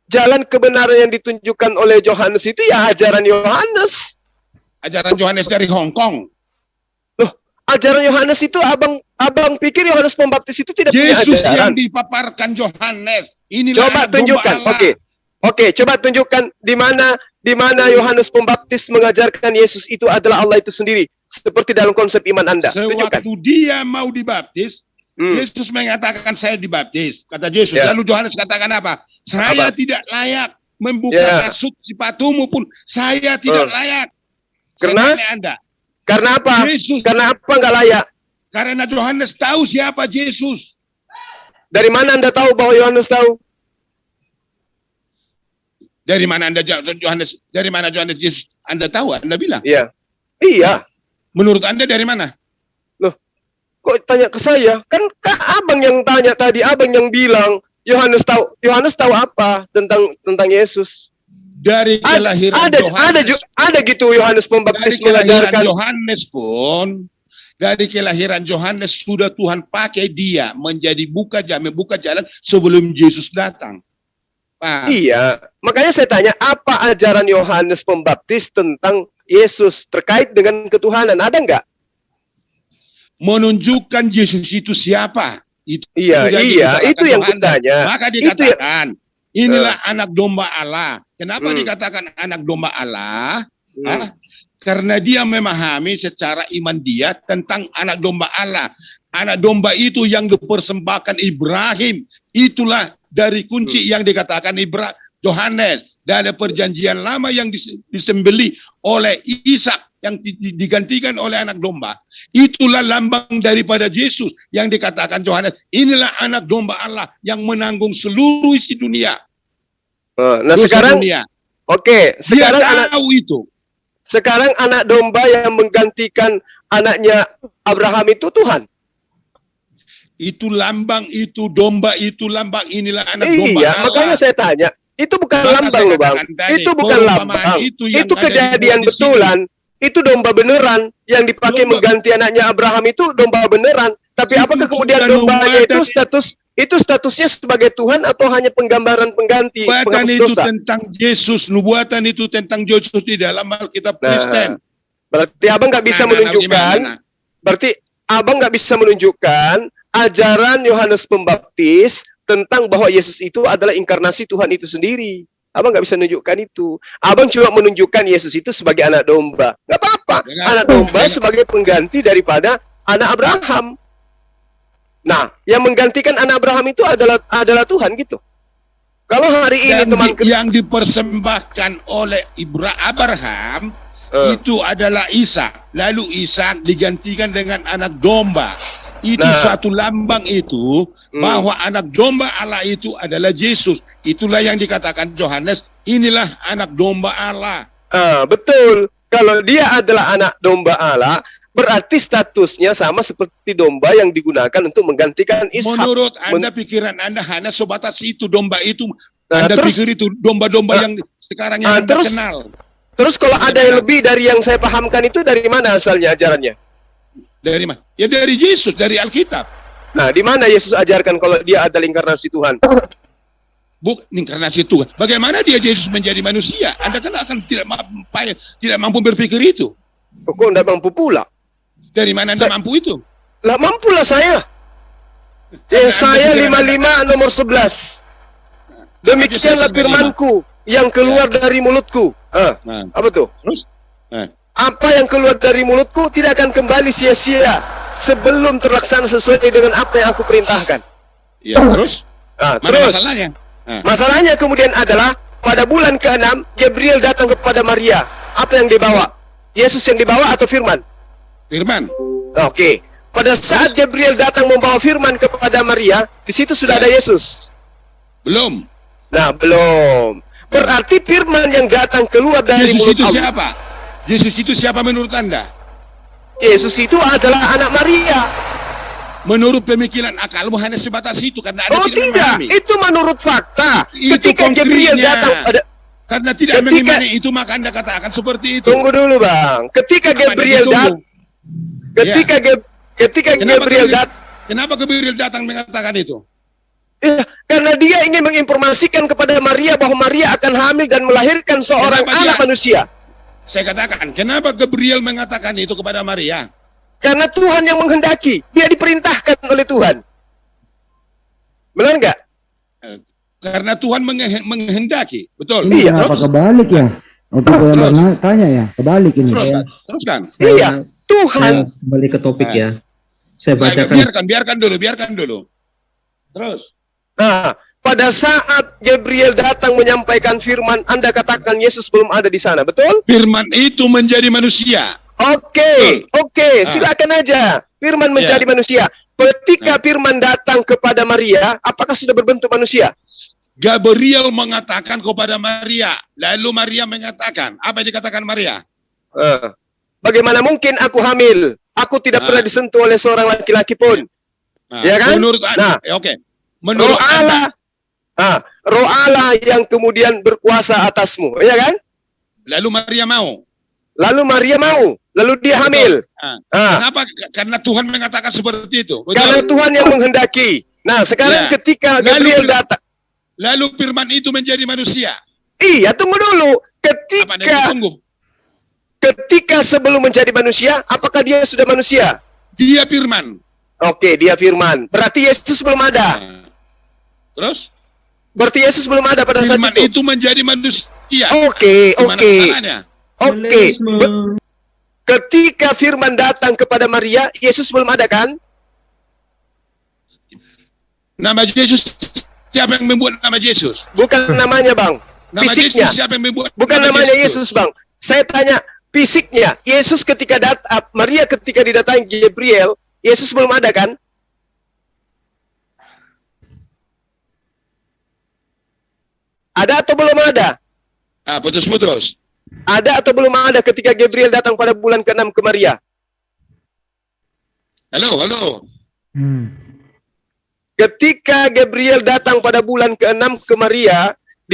B: jalan kebenaran yang ditunjukkan oleh Yohanes itu ya ajaran Yohanes.
E: Ajaran Yohanes dari Hong Kong.
B: Ajaran Yohanes itu abang pikir Yohanes Pembaptis itu tidak punya
E: Yesus
B: ajaran.
E: yang dipaparkan Yohanes. Inilah
B: Coba
E: anak
B: tunjukkan.
E: domba Allah.
B: Oke, coba tunjukkan di mana Yohanes Pembaptis mengajarkan Yesus itu adalah Allah itu sendiri, seperti dalam konsep iman Anda. Tunjukkan.
E: Sewaktu dia mau dibaptis, Yesus mengatakan saya dibaptis. Kata Yesus.
B: Ya.
E: Lalu Yohanes katakan apa? Saya tidak layak membuka kasut sepatumu pun. Saya tidak layak.
B: Karena
E: Saya Anda.
B: Karena apa?
E: Yesus.
B: Karena apa nggak layak?
E: Karena Yohanes tahu siapa Yesus.
B: Dari mana Anda tahu bahwa Yohanes tahu?
E: Dari mana Yohanes Yesus Anda tahu? Anda bilang.
B: Iya. Iya.
E: Menurut Anda dari mana?
B: Loh, kok tanya ke saya? Kan abang yang tanya tadi, abang yang bilang Yohanes tahu. Yohanes tahu apa tentang Yesus?
E: Dari kelahiran Yohanes.
B: Ada gitu Yohanes Pembaptis mengajarkan.
E: Dari kelahiran Yohanes sudah Tuhan pakai dia menjadi membuka jalan sebelum Yesus datang. Pak.
B: Iya, makanya saya tanya apa ajaran Yohanes Pembaptis tentang Yesus terkait dengan ketuhanan, ada nggak?
E: Menunjukkan Yesus itu siapa? Itu
B: itu yang kutanya.
E: Maka dikatakan inilah anak domba Allah. Kenapa dikatakan anak domba Allah? Karena dia memahami secara iman dia tentang anak domba Allah. Anak domba itu yang dipersembahkan Ibrahim. Itulah dari kunci yang dikatakan Yohanes. Dan ada perjanjian lama yang disembelih oleh Ishak yang digantikan oleh anak domba. Itulah lambang daripada Yesus yang dikatakan Yohanes. Inilah anak domba Allah yang menanggung seluruh isi dunia.
B: Nah sekarang, sekarang
E: dia tahu itu.
B: Sekarang anak domba yang menggantikan anaknya Abraham itu Tuhan.
E: Itu lambang, itu domba, itu lambang, inilah anak domba.
B: Iya, makanya saya tanya, itu bukan lambang loh Bang. Itu bukan lambang. Itu kejadian betulan. Itu domba beneran yang dipakai mengganti anaknya Abraham itu domba beneran. Tapi apakah kemudian dombanya itu statusnya sebagai Tuhan atau hanya penggambaran pengganti
E: nubuatan
B: penghapus
E: itu
B: dosa?
E: tentang Yesus, nubuatan itu tentang Yesus di dalam Alkitab Kristen.
B: Berarti abang nggak bisa menunjukkan. Berarti abang nggak bisa menunjukkan ajaran Yohanes Pembaptis tentang bahwa Yesus itu adalah inkarnasi Tuhan itu sendiri. Abang nggak bisa menunjukkan itu. Abang cuma menunjukkan Yesus itu sebagai anak domba. Nggak apa-apa. Anak domba sebagai pengganti daripada anak Abraham. Nah, yang menggantikan anak Abraham itu adalah Tuhan gitu. Kalau hari ini
E: yang dipersembahkan oleh Abraham itu adalah Ishak. Lalu Ishak digantikan dengan anak domba. Itu suatu lambang itu bahwa anak domba Allah itu adalah Yesus. Itulah yang dikatakan Yohanes, inilah anak domba Allah.
B: Betul. Kalau dia adalah anak domba Allah, berarti statusnya sama seperti domba yang digunakan untuk menggantikan Ishak.
E: Menurut Anda, pikiran Anda hanya sebatas itu, domba itu. Anda pikir itu domba-domba yang sekarang yang Anda kenal.
B: Terus kalau ada yang lebih dari yang saya pahamkan itu, dari mana asalnya ajarannya?
E: Dari mana? Ya dari Yesus, dari Alkitab.
B: Nah, di mana Yesus ajarkan kalau dia adalah inkarnasi Tuhan?
E: Inkarnasi Tuhan. Bagaimana dia Yesus menjadi manusia? Anda kan akan tidak mampu berpikir itu.
B: Kok tidak mampu pula?
E: Dari mana Anda mampu itu?
B: Lah mampulah saya. Yesaya 55 nomor 11. Demikianlah firmanku yang keluar dari mulutku. Apa tuh?
E: Terus?
B: Apa yang keluar dari mulutku tidak akan kembali sia-sia sebelum terlaksana sesuai dengan apa yang aku perintahkan.
E: Ya, terus?
B: Terus masalahnya? Masalahnya kemudian adalah pada bulan ke-6 Gabriel datang kepada Maria. Apa yang dibawa? Yesus yang dibawa atau firman?
E: Firman.
B: Oke. Pada saat Gabriel datang membawa firman kepada Maria, di situ sudah ada Yesus.
E: Belum.
B: Nah, belum. Berarti firman yang datang keluar dari
E: Yesus
B: mulut
E: itu
B: Allah.
E: siapa? Yesus itu siapa menurut Anda?
B: Yesus itu adalah anak Maria.
E: Menurut pemikiran akalmu hanya sebatas itu karena Anda tidak memahami.
B: Itu menurut fakta.
E: Itu
B: ketika Gabriel datang pada
E: karena tidak mengimani itu maka Anda katakan seperti itu.
B: Tunggu dulu, Bang. Ketika Gabriel datang Gabriel datang,
E: kenapa Gabriel datang mengatakan itu?
B: Ya, karena dia ingin menginformasikan kepada Maria bahwa Maria akan hamil dan melahirkan seorang anak manusia.
E: Saya katakan, kenapa Gabriel mengatakan itu kepada Maria?
B: Karena Tuhan yang menghendaki. Dia diperintahkan oleh Tuhan. Benar nggak?
E: Karena Tuhan menghendaki. Betul.
A: Ini kenapa kebalik ya? Waktu yang tanya ya, kebalik ini.
E: Teruskan.
B: Iya, Tuhan.
M: Kembali ke topik ya. Saya bacakan.
E: Biarkan dulu. Terus.
B: Nah, pada saat Gabriel datang menyampaikan firman, Anda katakan Yesus belum ada di sana, betul?
E: Firman itu menjadi manusia.
B: Oke, silakan aja. Firman menjadi manusia. Ketika firman datang kepada Maria, apakah sudah berbentuk manusia?
E: Gabriel mengatakan kepada Maria, lalu Maria mengatakan, apa yang dikatakan Maria?
B: Bagaimana mungkin aku hamil? Aku tidak pernah disentuh oleh seorang laki-laki pun. Ya kan?
E: Menurut Anda, menurut
B: Allah, Roh Allah yang kemudian berkuasa atasmu, ya kan?
E: Lalu Maria mau.
B: Lalu dia hamil.
E: Kenapa? Karena Tuhan mengatakan seperti itu. Betul?
B: Karena Tuhan yang menghendaki. Nah, sekarang ketika Gabriel datang,
E: lalu firman itu menjadi manusia.
B: Iya, tunggu dulu. Ketika sebelum menjadi manusia, apakah dia sudah manusia?
E: Dia firman.
B: Oke, dia firman. Berarti Yesus belum ada.
E: Terus?
B: Berarti Yesus belum ada pada saat
E: itu menjadi manusia.
B: Oke. Ketika firman datang kepada Maria, Yesus belum ada kan?
E: Nama Yesus, siapa yang membuat nama Yesus?
B: Bukan namanya, Bang.
E: Nama
B: Fisiknya.
E: Yesus, siapa yang membuat
B: Bukan
E: nama
B: namanya Yesus, Bang. Saya tanya fisiknya. Yesus ketika Maria ketika didatangi Gabriel, Yesus belum ada kan? Ada atau belum ada?
E: Ah, putus-putus.
B: Ada atau belum ada ketika Gabriel datang pada bulan ke-6 ke Maria?
E: Halo, halo.
B: Ketika Gabriel datang pada bulan ke-6 ke Maria,